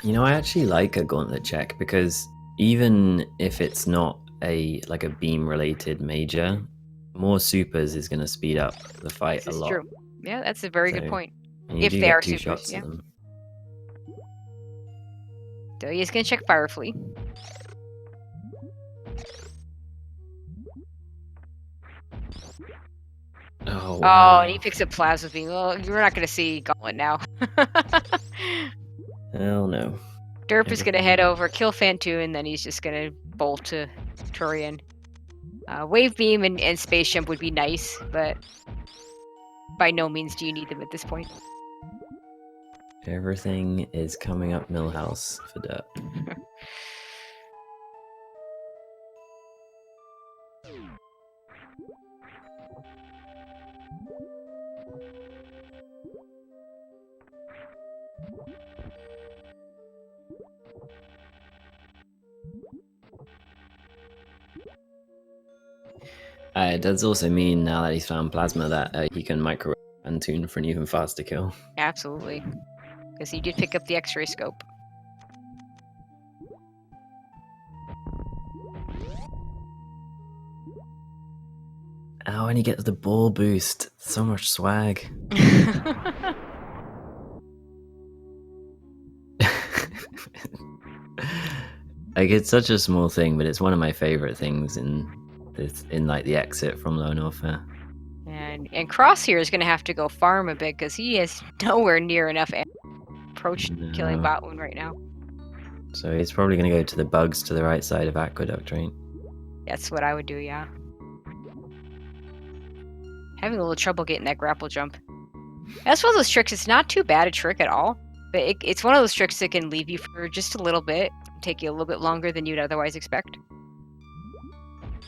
A: You know, I actually like a Gauntlet check, because even if it's not a beam related major, more supers is going to speed up the fight a lot.
B: True. Yeah, that's a very good point.
A: If they are supers, yeah.
B: So he's going to check Firefly.
A: Oh,
B: Oh,
A: wow.
B: and he picks up Plasma Beam. Well, you're not going to see Gauntlet now.
A: Hell no.
B: Derp is going to head over, kill Fantu, and then he's just going to bolt to Turian. Wave Beam and Space Jump would be nice, but by no means do you need them at this point.
A: Everything is coming up Millhouse for Derp. It does also mean now that he's found Plasma that he can microwave and tune for an even faster kill.
B: Absolutely. Because he did pick up the X-ray scope.
A: Oh, and he gets the ball boost. So much swag. Like, it's such a small thing, but it's one of my favorite things in like the exit from Lone Warfare.
B: And Cross here is going to have to go farm a bit because he is nowhere near enough approach killing Botwound right now.
A: So he's probably going to go to the bugs to the right side of Aqueduct, right?
B: That's what I would do, yeah. Having a little trouble getting that grapple jump. That's one of those tricks. It's not too bad a trick at all, but it's one of those tricks that can leave you for just a little bit, take you a little bit longer than you'd otherwise expect.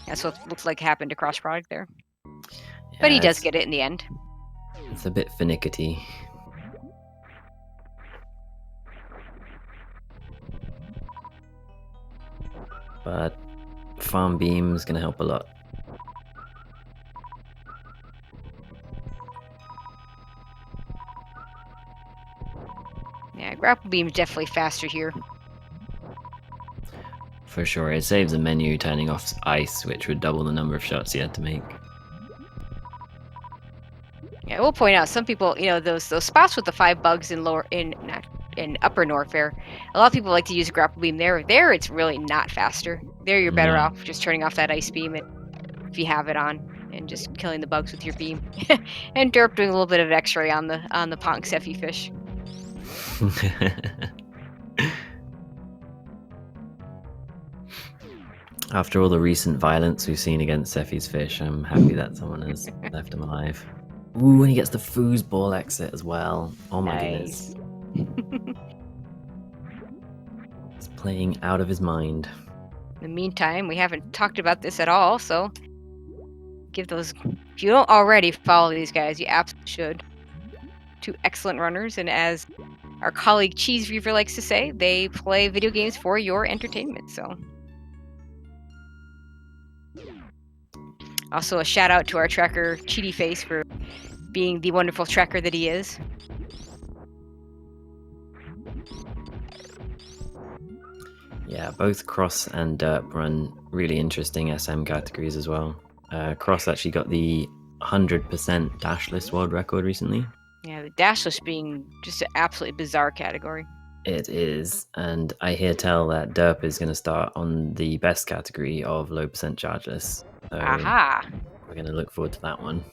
B: That's what looks like happened to crossproduct there. Yeah, but he does get it in the end.
A: It's a bit finickety. But Farm Beam is going to help a lot.
B: Yeah, Grapple Beam is definitely faster here.
A: For sure, it saves a menu turning off ice, which would double the number of shots you had to make.
B: Yeah, we'll point out some people, you know, those spots with the 5 bugs in Upper Norfair. A lot of people like to use Grapple Beam there. There, it's really not faster. There, you're better off just turning off that ice beam if you have it on, and just killing the bugs with your beam. And Derp doing a little bit of X-ray on the Ponk Sephi fish.
A: After all the recent violence we've seen against Sephi's fish, I'm happy that someone has left him alive. Ooh, and he gets the foosball exit as well. Oh my goodness. He's playing out of his mind.
B: In the meantime, we haven't talked about this at all, so give those... If you don't already follow these guys, you absolutely should. 2 excellent runners, and as our colleague Cheese Reaver likes to say, they play video games for your entertainment, so... Also, a shout out to our tracker, Cheaty Face, for being the wonderful tracker that he is.
A: Yeah, both Cross and Derp run really interesting SM categories as well. Cross actually got the 100% dashless world record recently.
B: Yeah, the dashless being just an absolutely bizarre category.
A: It is, and I hear tell that Derp is going to start on the best category of low percent chargeless. So
B: Aha!
A: We're going to look forward to that one.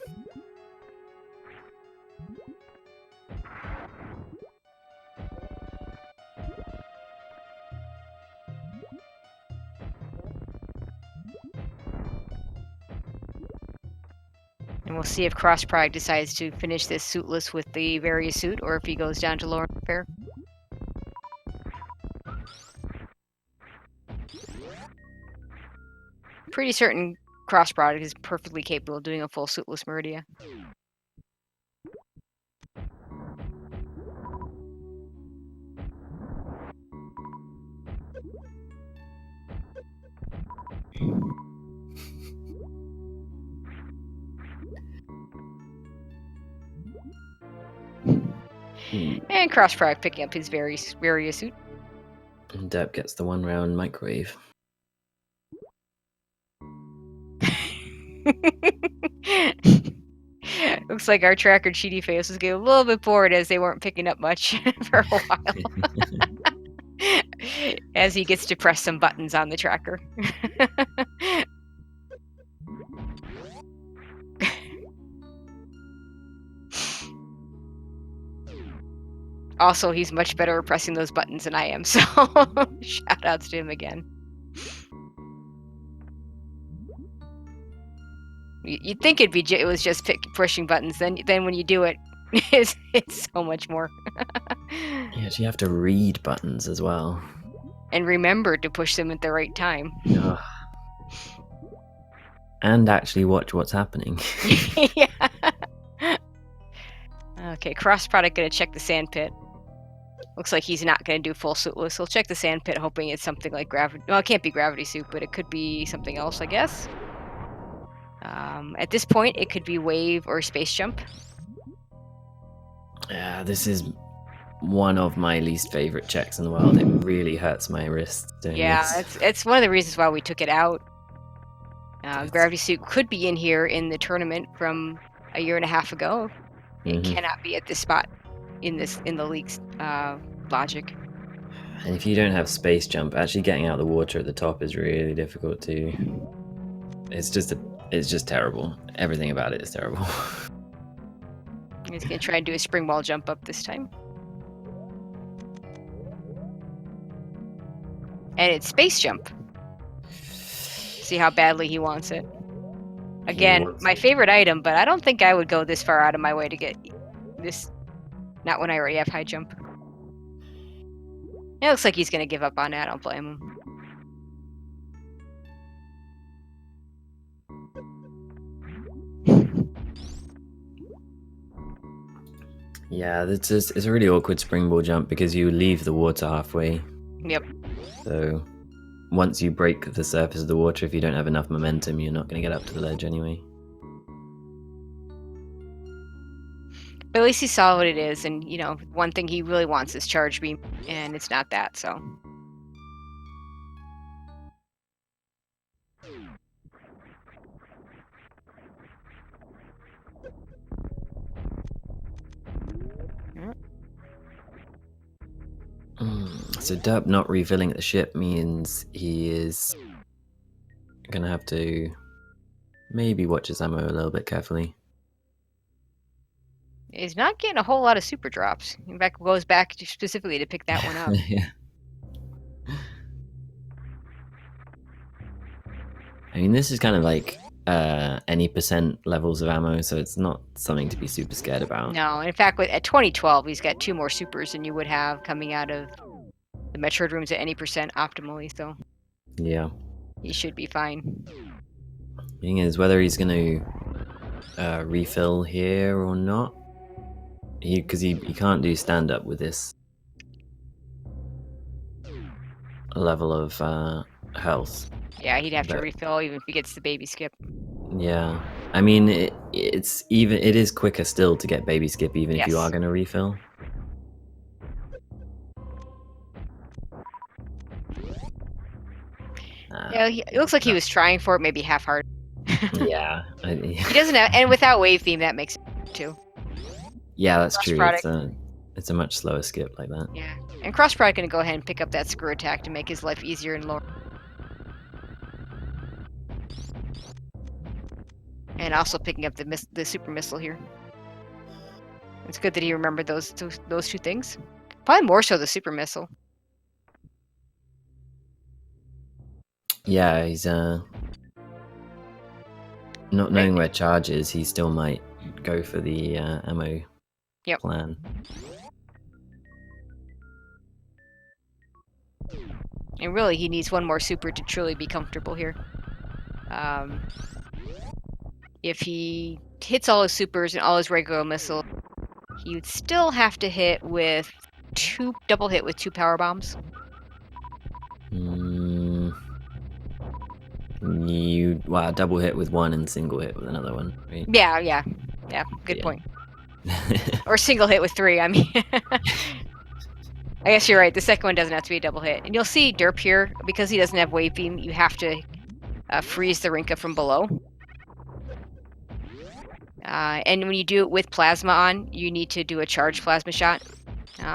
B: And we'll see if Crosspride decides to finish this suitless with the various suit, or if he goes down to lower fair. Pretty certain Crosspride is perfectly capable of doing a full suitless Meridia. And Crosspride picking up his various suit.
A: And Derp gets the 1 round microwave.
B: Looks like our tracker Cheaty Face was getting a little bit bored as they weren't picking up much for a while. As he gets to press some buttons on the tracker. Also, he's much better at pressing those buttons than I am, so shout outs to him again. You'd think it was just pushing buttons. Then when you do it, it's so much more.
A: Yeah, you have to read buttons as well.
B: And remember to push them at the right time.
A: Ugh. And actually watch what's happening.
B: Yeah. Okay, cross product gonna check the sand pit. Looks like he's not gonna do full suitless. He'll check the sand pit, hoping it's something like gravity. Well, it can't be gravity suit, but it could be something else, I guess. At this point, it could be wave or space jump.
A: Yeah, this is one of my least favorite checks in the world. It really hurts my wrists doing this.
B: It's one of the reasons why we took it out. Gravity suit could be in here in the tournament from a year and a half ago. It cannot be at this spot in the league's logic.
A: And if you don't have space jump, actually getting out of the water at the top is really difficult too. It's just terrible. Everything about it is terrible.
B: He's gonna try and do a spring wall jump up this time. And it's space jump. See how badly he wants it. Again, my favorite item, but I don't think I would go this far out of my way to get this. Not when I already have high jump. It looks like he's gonna give up on it. I don't blame him.
A: Yeah, it's a really awkward springboard jump because you leave the water halfway.
B: Yep.
A: So once you break the surface of the water, if you don't have enough momentum, you're not going to get up to the ledge anyway.
B: But at least he saw what it is, and one thing he really wants is charge beam, and it's not that, so.
A: So Derp not refilling at the ship means he is gonna have to maybe watch his ammo a little bit carefully.
B: He's not getting a whole lot of super drops. In fact, goes back specifically to pick that one up.
A: Yeah. I mean, this is kind of like any percent levels of ammo, so it's not something to be super scared about.
B: No, in fact, at 2012, he's got 2 more supers than you would have coming out of the Metroid rooms at any percent optimally, so
A: Yeah.
B: he should be fine.
A: The thing is, whether he's going to refill here or not, because he can't do stand-up with this level of health.
B: Yeah, he'd have to refill even if he gets the baby skip.
A: Yeah, I mean, it is quicker still to get baby skip even if you are going to refill.
B: Yeah, it looks like he was trying for it, maybe half-hearted.
A: Yeah,
B: he doesn't have, and without wave theme, that makes it too.
A: Yeah, that's true. It's a much slower skip like that.
B: Yeah, and cross product gonna go ahead and pick up that screw attack to make his life easier and lower. And also picking up the super missile here. It's good that he remembered those 2 things. Probably more so the super missile.
A: Yeah, he's not knowing where charge is, he still might go for the ammo plan.
B: And really, he needs 1 more super to truly be comfortable here. If he hits all his supers and all his regular missiles, he would still have to hit with double hit with 2 power bombs.
A: Double hit with 1 and single hit with another one, right?
B: Yeah. Good point. Or single hit with 3. I mean, I guess you're right. The second one doesn't have to be a double hit. And you'll see Derp here, because he doesn't have wave beam, you have to freeze the Rinka from below. And when you do it with plasma on, you need to do a charged plasma shot.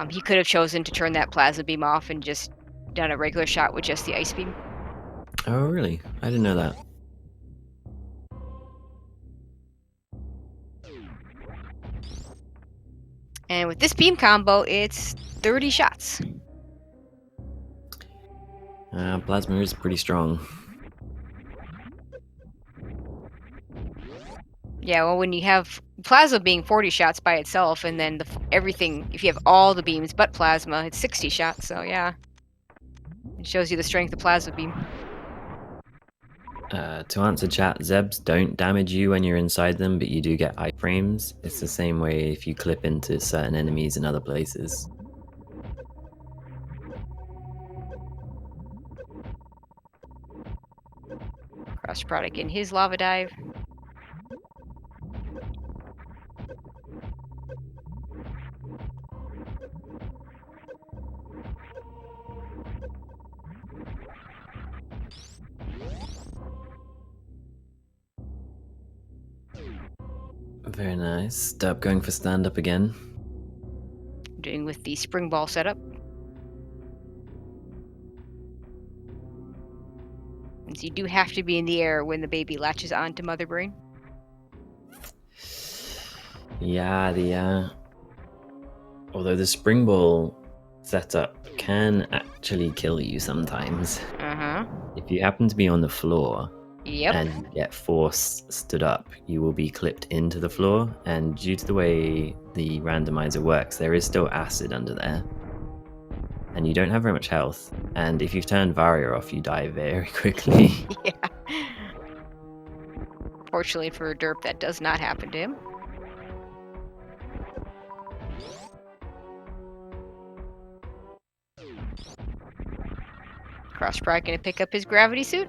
B: He could have chosen to turn that plasma beam off and just done a regular shot with just the ice beam.
A: Oh, really? I didn't know that.
B: And with this beam combo, it's 30 shots.
A: Plasma is pretty strong.
B: Yeah, well, when you have plasma being 40 shots by itself, and then everything, if you have all the beams but plasma, it's 60 shots. So yeah, it shows you the strength of plasma beam.
A: To answer chat, Zebs don't damage you when you're inside them, but you do get iframes. It's the same way if you clip into certain enemies in other places.
B: Cross product in his lava dive.
A: Very nice. Derp going for stand up again.
B: Doing with the spring ball setup. And so you do have to be in the air when the baby latches on to mother brain.
A: Yeah, although the spring ball setup can actually kill you sometimes. If you happen to be on the floor and get force stood up, you will be clipped into the floor, and due to the way the randomizer works, there is still acid under there. And you don't have very much health, and if you've turned Varia off, you die very quickly.
B: Yeah. Fortunately for Derp, that does not happen to him. Crossprite gonna pick up his gravity suit.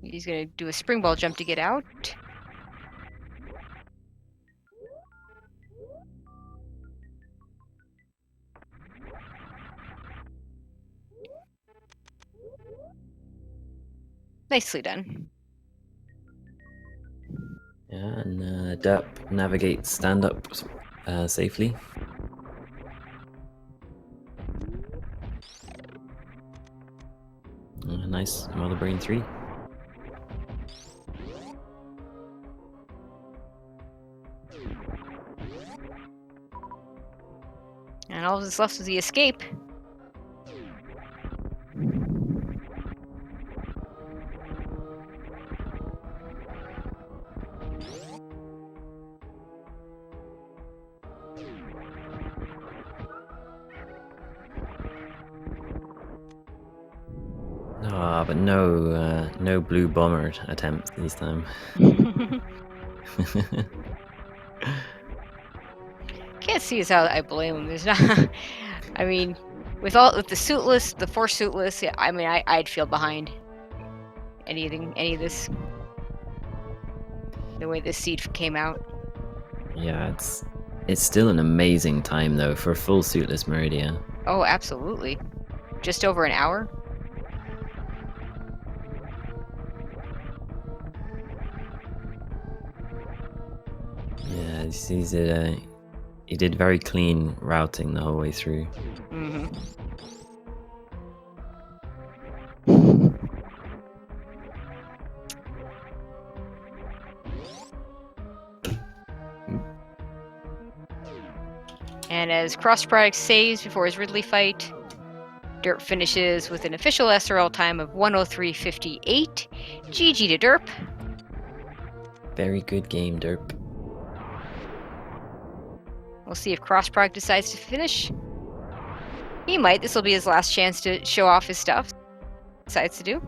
B: He's gonna do a spring ball jump to get out. Nicely done.
A: Yeah, and Derp navigates stand up safely. Nice, Mother Brain 3.
B: And all that's left is the escape.
A: But no blue bomber attempt this time.
B: Can't see as how I blame him. There's not. I mean, with the suitless, the force suitless, yeah, I mean, I'd feel behind any of this. The way this seed came out.
A: Yeah, it's still an amazing time though for a full suitless Meridia.
B: Oh, absolutely. Just over an hour.
A: Yeah, he did very clean routing the whole way through.
B: And as Cross Product saves before his Ridley fight, Derp finishes with an official SRL time of 103.58. GG to Derp.
A: Very good game, Derp.
B: We'll see if Cross Product decides to finish. He might. This will be his last chance to show off his stuff. Decides to do.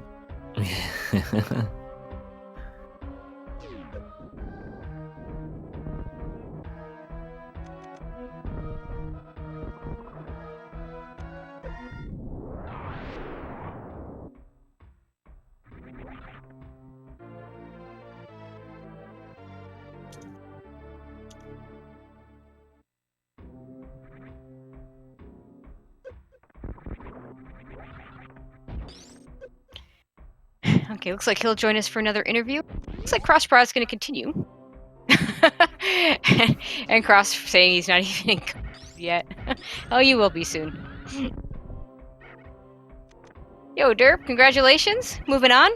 B: Okay, looks like he'll join us for another interview. Looks like Cross Product's going to continue. And Cross saying he's not even in yet. Oh, you will be soon. Yo, Derp, congratulations. Moving on.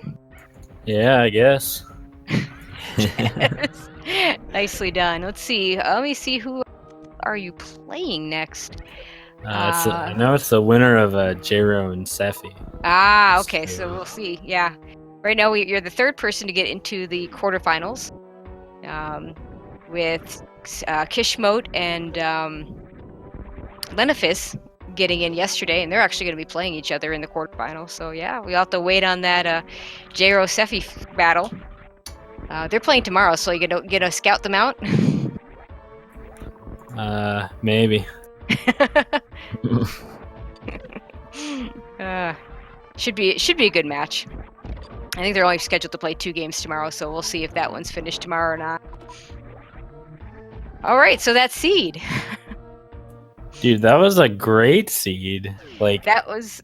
C: Yeah, I guess.
B: Nicely done. Let's see. Let me see who are you playing next.
C: I know it's the winner of Jero and Sephi.
B: Okay. So we'll see. Yeah. Right now, you're the third person to get into the quarterfinals, with Kishmote and Lenifis getting in yesterday, and they're actually going to be playing each other in the quarterfinals. So yeah, we have to wait on that Jero Sephi battle. They're playing tomorrow, so you gonna scout them out.
C: Maybe.
B: Should be a good match. I think they're only scheduled to play 2 games tomorrow, so we'll see if that one's finished tomorrow or not. All right, so that's seed.
C: Dude, that was a great seed. Like
B: that was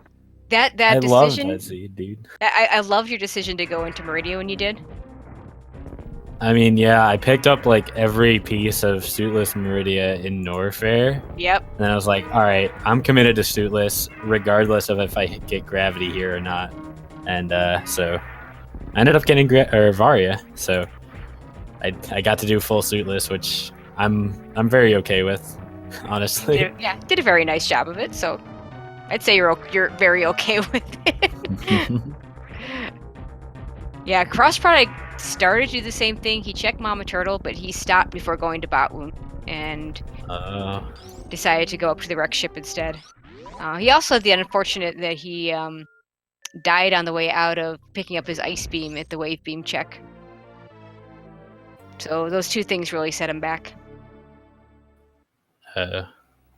B: that
C: I
B: decision.
C: love that seed, dude.
B: I loved your decision to go into Meridia when you did.
C: I mean, yeah, I picked up like every piece of Suitless Meridia in Norfair.
B: Yep.
C: And then I was like, all right, I'm committed to Suitless, regardless of if I get Gravity here or not. And so I ended up getting Varia. So I got to do full Suitless, which I'm very okay with, honestly.
B: Did a very nice job of it. So I'd say you're very okay with it. Yeah, crossproduct started to do the same thing. He checked Mama Turtle, but he stopped before going to Botwoon and decided to go up to the wreck ship instead. He also had the unfortunate that he died on the way out of picking up his ice beam at the wave beam check. So those 2 things really set him back.
C: I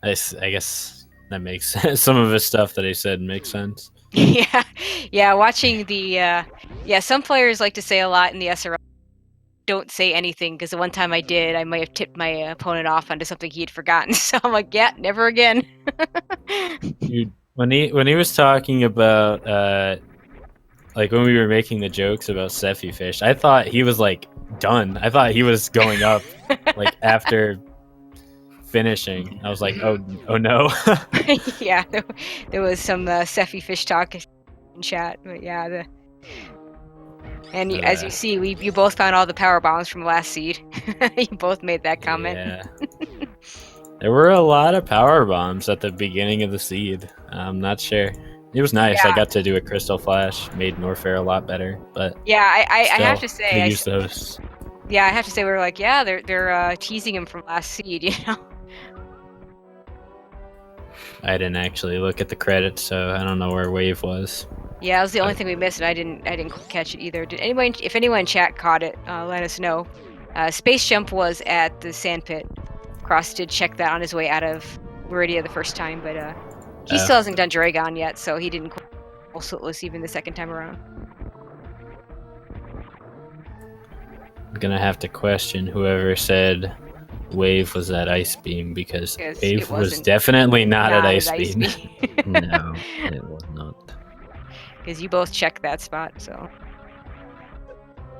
C: guess that makes sense. Some of his stuff that he said makes sense.
B: Yeah. Watching the some players like to say a lot in the SRL. Don't say anything, because the one time I did, I might have tipped my opponent off onto something he had forgotten. So I'm like, yeah, never again.
C: Dude, when he was talking about like when we were making the jokes about Sephi fish, I thought he was like done. I thought he was going up like after finishing. I was like, oh no.
B: Yeah, there was some Sephi fish talk in chat, but yeah, as you see, you both found all the power bombs from last seed. You both made that comment.
C: Yeah. There were a lot of power bombs at the beginning of the seed. I'm not sure. It was nice.
B: Yeah.
C: I got to do a Crystal Flash, made Norfair a lot better. But
B: yeah, I have to say,
C: I use those.
B: Yeah, I have to say, we were like, yeah, they're teasing him from last seed, you know.
C: I didn't actually look at the credits, so I don't know where Wave was.
B: Yeah, that was the only thing we missed, and I didn't catch it either. Did anyone? If anyone in chat caught it, let us know. Space Jump was at the Sandpit. Cross did check that on his way out of Meridia the first time, but he still hasn't done Dragon yet, so he didn't Suitless even the second time around.
C: I'm gonna have to question whoever said Wave was at Ice Beam, because Wave was definitely not at Ice Beam.
A: No, it was not.
B: Because you both checked that spot, so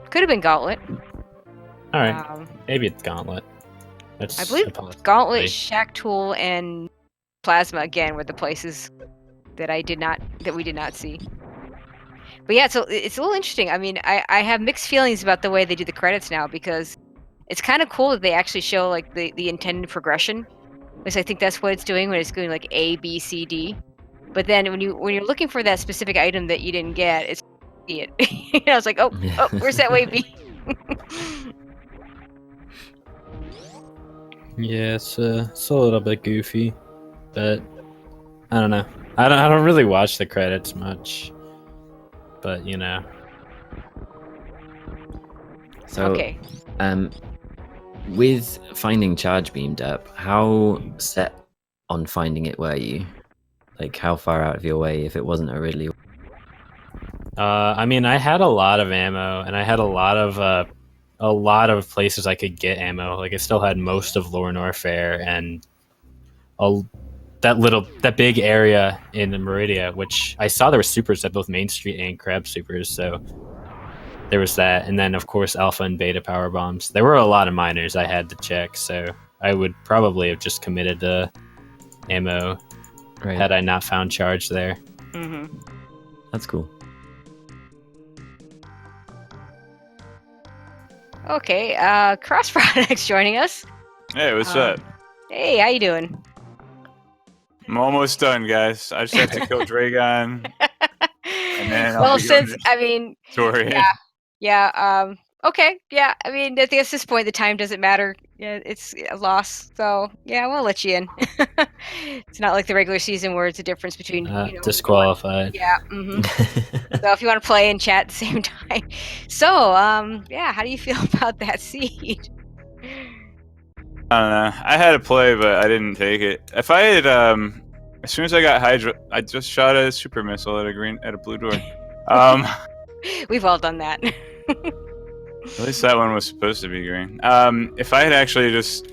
B: could have been Gauntlet.
C: All right, maybe it's Gauntlet. That's
B: I believe Gauntlet, Shack Tool, and Plasma again were the places that we did not see. But yeah, so it's a little interesting. I mean, I have mixed feelings about the way they do the credits now, because it's kind of cool that they actually show like the intended progression, because I think that's what it's doing when it's going like A, B, C, D. But then when you're looking for that specific item that you didn't get, it's see it. You know, it's like, oh, where's that way B?
C: Yeah, it's a little bit goofy, but I don't know. I don't really watch the credits much, but you know.
A: So,
B: okay.
A: With finding Charge Beam Derp, how set on finding it were you? Like, how far out of your way if it wasn't a Ridley?
C: I mean, I had a lot of ammo, and I had a lot of places I could get ammo. Like, I still had most of Lore Norfair and that big area in the Meridia, which I saw there were supers at both Main Street and Crab Supers, so there was that. And then, of course, Alpha and Beta power bombs. There were a lot of miners I had to check, so I would probably have just committed to ammo had I not found charge there.
B: Mm-hmm.
A: That's cool.
B: Okay, Cross Product's joining us.
D: Hey, what's up?
B: Hey, how you doing?
D: I'm almost done, guys. I just have to kill Dragon, and then I'll
B: Well,
D: be going
B: since
D: to
B: I mean,
D: Torian.
B: yeah, okay, yeah. I mean, I think at this point the time doesn't matter. Yeah, it's a loss, so yeah, we'll let you in. It's not like the regular season where it's a difference between
C: Disqualified.
B: Yeah. So if you want to play and chat at the same time. So, yeah, how do you feel about that seed?
D: I don't know. I had to play, but I didn't take it. If I had, as soon as I got Hydra, I just shot a super missile at a blue door.
B: We've all done that.
D: At least that one was supposed to be green. If I had actually just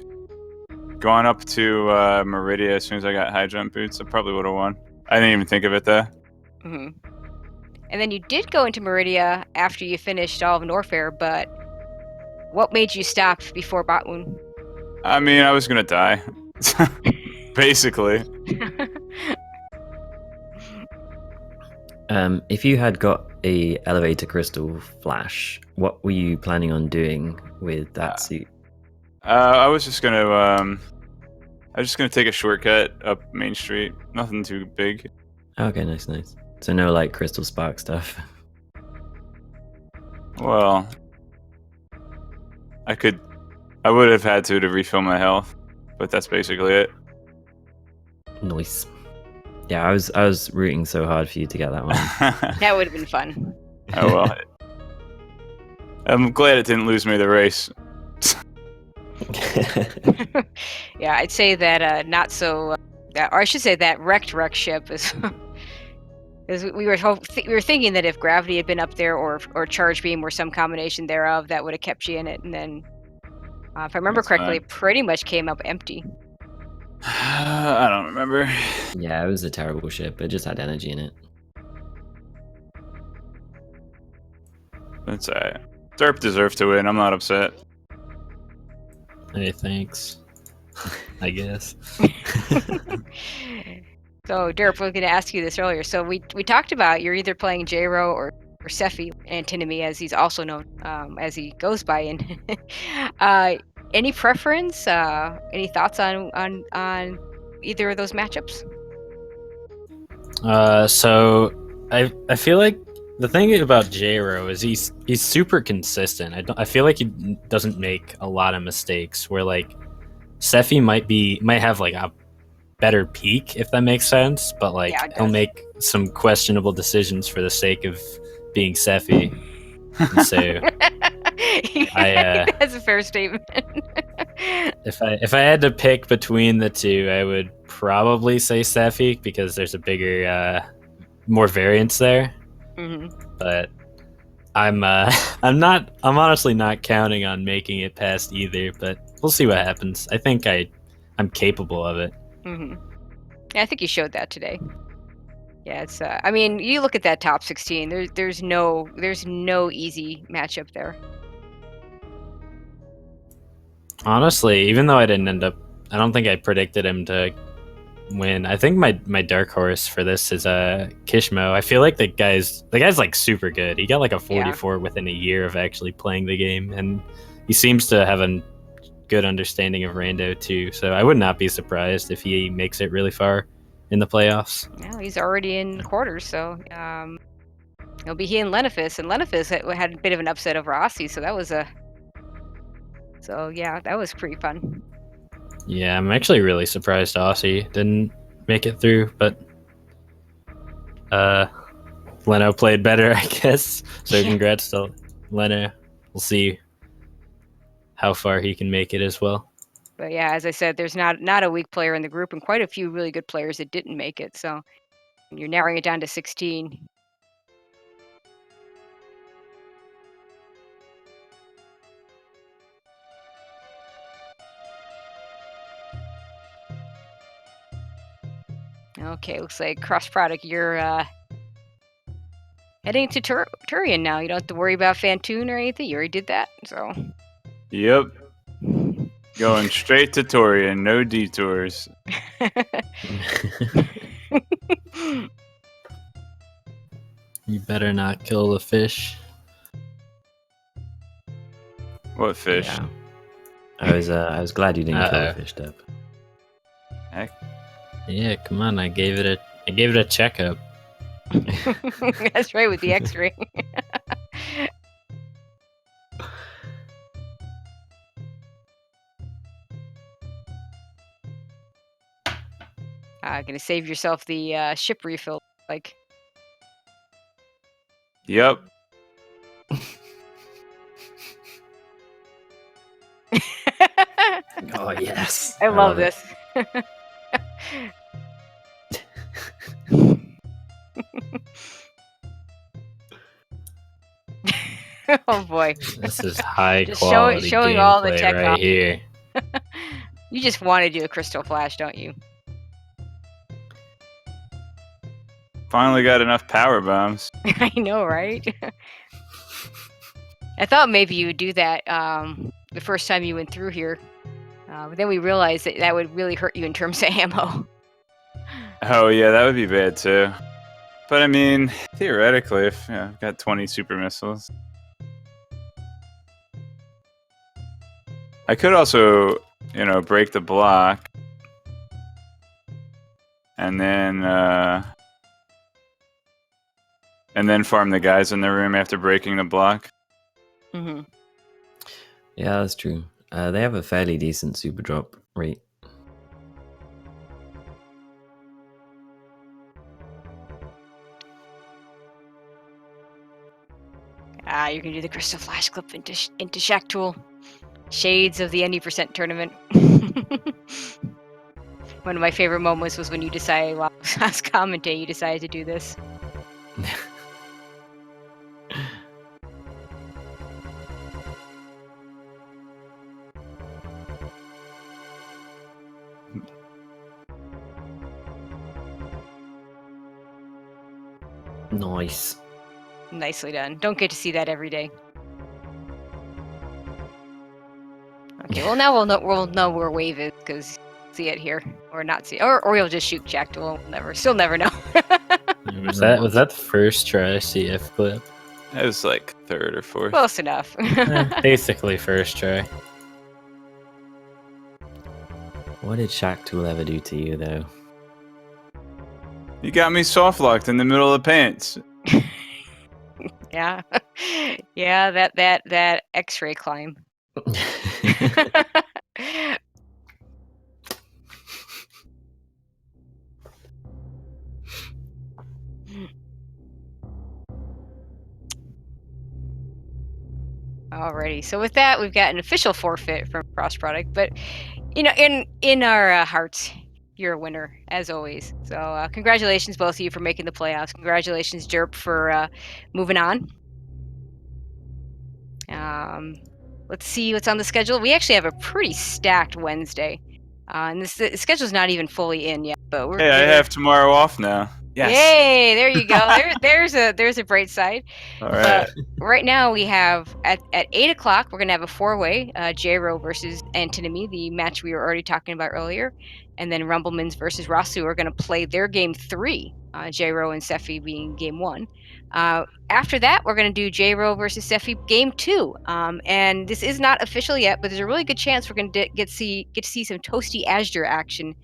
D: gone up to Meridia as soon as I got high jump boots, I probably would have won. I didn't even think of it though.
B: And then you did go into Meridia after you finished all of Norfair, but what made you stop before Botwoon?
D: I mean, I was gonna die, basically.
A: If you had got a elevator crystal flash, what were you planning on doing with that suit?
D: I was just gonna take a shortcut up Main Street. Nothing too big.
A: Okay, nice. So no like crystal spark stuff.
D: Well, I would have had to refill my health, but that's basically it.
A: Nice. Yeah, I was rooting so hard for you to get that one.
B: That would have been fun.
D: Oh well. I'm glad it didn't lose me the race.
B: Yeah, I'd say that not so, or I should say that wrecked ship is. Because we were thinking that if gravity had been up there or charge beam or some combination thereof, that would have kept you in it. And then, if I remember correctly, it pretty much came up empty.
D: I don't remember.
A: Yeah, it was a terrible ship. It just had energy in it.
D: That's alright. Derp deserved to win. I'm not upset.
C: Hey, thanks. I guess.
B: So, Derp, I was going to ask you this earlier. So we talked about you're either playing J-Ro or Sephi, Antinomy, as he's also known, as he goes by. And any preference? Any thoughts on either of those matchups?
C: So I feel like the thing about J-Ro is he's super consistent. I feel like he doesn't make a lot of mistakes. Where like Sephi might have like a better peak, if that makes sense, but like he'll make some questionable decisions for the sake of being Sephi. And so
B: that's a fair statement.
C: if I had to pick between the two, I would probably say Sephi because there's a bigger more variance there. But I'm honestly not counting on making it past either, but we'll see what happens. I think I'm capable of it.
B: Yeah, I think you showed that today. Yeah, it's. I mean, you look at that top 16. There's no easy matchup there.
C: Honestly, even though I didn't end up, I don't think I predicted him to win. I think my dark horse for this is Kishmo. I feel like the guy's like super good. He got like a 44 within a year of actually playing the game, and he seems to have a good understanding of Rando too. So I would not be surprised if he makes it really far in the playoffs.
B: Yeah, he's already in the quarters, so it'll be he and Lenifis, and Lenifis had a bit of an upset over Aussie, so that was so yeah, that was pretty fun.
C: Yeah, I'm actually really surprised Aussie didn't make it through, but Leno played better, I guess. So congrats to Leno. We'll see how far he can make it as well.
B: But yeah, as I said, there's not a weak player in the group, and quite a few really good players that didn't make it. So you're narrowing it down to 16. Okay, looks like cross product. You're heading to Turian now. You don't have to worry about Fantoon or anything. You already did that, so.
D: Yep. Going straight to Torian, no detours.
C: You better not kill the fish.
D: What fish?
A: Yeah. I was glad you didn't kill the
C: Uh-oh.
A: fish, Derp.
D: Heck.
C: Yeah, come on. I gave it a checkup.
B: That's right, with the X-ray. Gonna save yourself the ship refill, like.
D: Yep.
A: Oh yes.
B: I love
A: it.
B: this. Oh boy.
C: This is high
B: Just
C: quality
B: showing all the
C: gameplay
B: tech
C: right
B: off.
C: here.
B: You just want to do a crystal flash, don't you?
D: Finally got enough power bombs.
B: I know, right? I thought maybe you would do that the first time you went through here. But then we realized that would really hurt you in terms of ammo.
D: Oh yeah, that would be bad too. But I mean, theoretically, if I've got 20 super missiles, I could also, break the block, and then farm the guys in the room after breaking the block.
B: Mm-hmm.
A: Yeah, that's true. They have a fairly decent super drop rate.
B: You can do the crystal flash clip into Shack Tool. Shades of the ND% tournament. One of my favorite moments was when you decided, while I was commentating, you decided to do this.
A: Nice.
B: Nicely done. Don't get to see that every day. Okay, well now we'll know where wave is because see it here or not see it, or you'll just shoot Jack Tool. Still never know.
C: Was that the first try CF clip?
D: That was like third or fourth.
B: Close enough.
C: Basically first try.
A: What did Shack Tool ever do to you, though?
D: You got me soft locked in the middle of the pants.
B: Yeah, yeah. That X-ray climb. Alrighty, so with that, we've got an official forfeit from crossproduct, but in our hearts, you're a winner as always. So congratulations, both of you, for making the playoffs. Congratulations, Derp, for moving on. Let's see what's on the schedule. We actually have a pretty stacked Wednesday, and the schedule's not even fully in yet. But we're
D: Hey, I have tomorrow off now. Yes.
B: Yay! There you go. There's a bright side.
D: All right.
B: Right now we have at 8 o'clock we're gonna have a 4-way J-Ro versus Antinomy, the match we were already talking about earlier, and then Rumblemans versus Rasu are gonna play their game 3. J-Ro and Sephi being game 1. After that, we're gonna do J-Ro versus Sephi game 2. And this is not official yet, but there's a really good chance we're gonna get to see some toasty Azure action,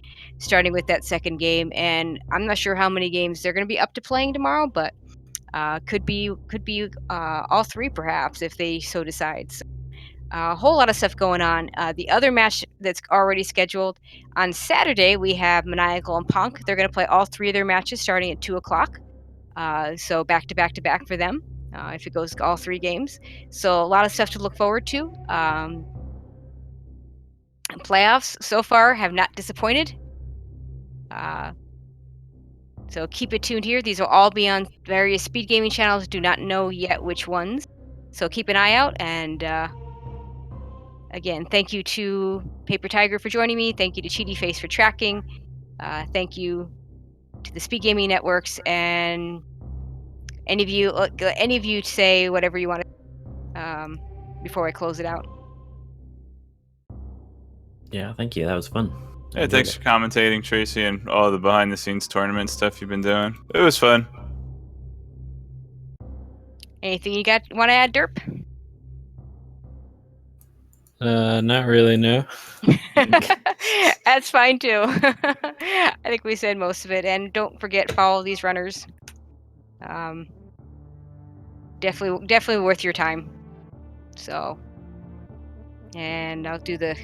B: starting with that second game. And I'm not sure how many games they're gonna be up to playing tomorrow, but could be all 3 perhaps if they so decide. So, a whole lot of stuff going on. The other match that's already scheduled on Saturday, we have Maniacal and Punk. They're going to play all 3 of their matches starting at 2 o'clock. So back to back to back for them if it goes all 3 games. So a lot of stuff to look forward to. Playoffs so far have not disappointed. So keep it tuned here. These will all be on various speed gaming channels. Do not know yet which ones. So keep an eye out. And again, thank you to Paper Tiger for joining me. Thank you to Cheaty Face for tracking. Thank you to the Speed Gaming Networks. And any of you say whatever you want to before I close it out.
A: Yeah, thank you. That was fun.
D: Yeah, thanks for commentating, Tracy, and all the behind-the-scenes tournament stuff you've been doing. It was fun.
B: Anything you want to add, Derp?
C: Not really, no.
B: That's fine too. I think we said most of it, and don't forget follow these runners. Definitely worth your time. So, and I'll do the.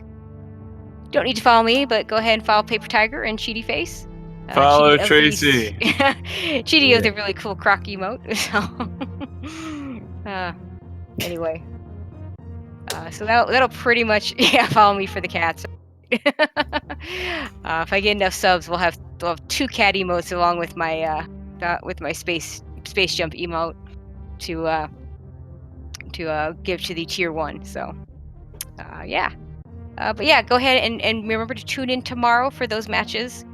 B: Don't need to follow me, but go ahead and follow Paper Tiger and Cheaty Face.
D: Follow
B: Cheaty of
D: Tracy.
B: Cheaty of the really cool croc emote. So, anyway. So that'll pretty much follow me for the cats. If I get enough subs, we'll have 2 cat emotes along with my space jump emote to give to the tier 1. So yeah. But yeah, go ahead and remember to tune in tomorrow for those matches.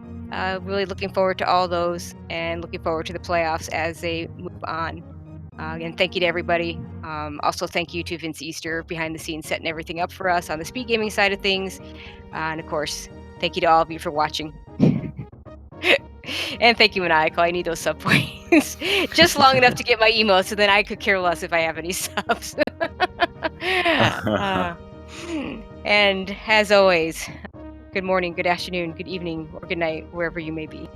B: Really looking forward to all those and looking forward to the playoffs as they move on. Again, thank you to everybody. Also, thank you to Vince Easter behind the scenes setting everything up for us on the speed gaming side of things. And of course, thank you to all of you for watching. And thank you, Maniacal. I need those sub points. Just long enough to get my emotes, so then I could care less if I have any subs. And as always, good morning, good afternoon, good evening, or good night, wherever you may be.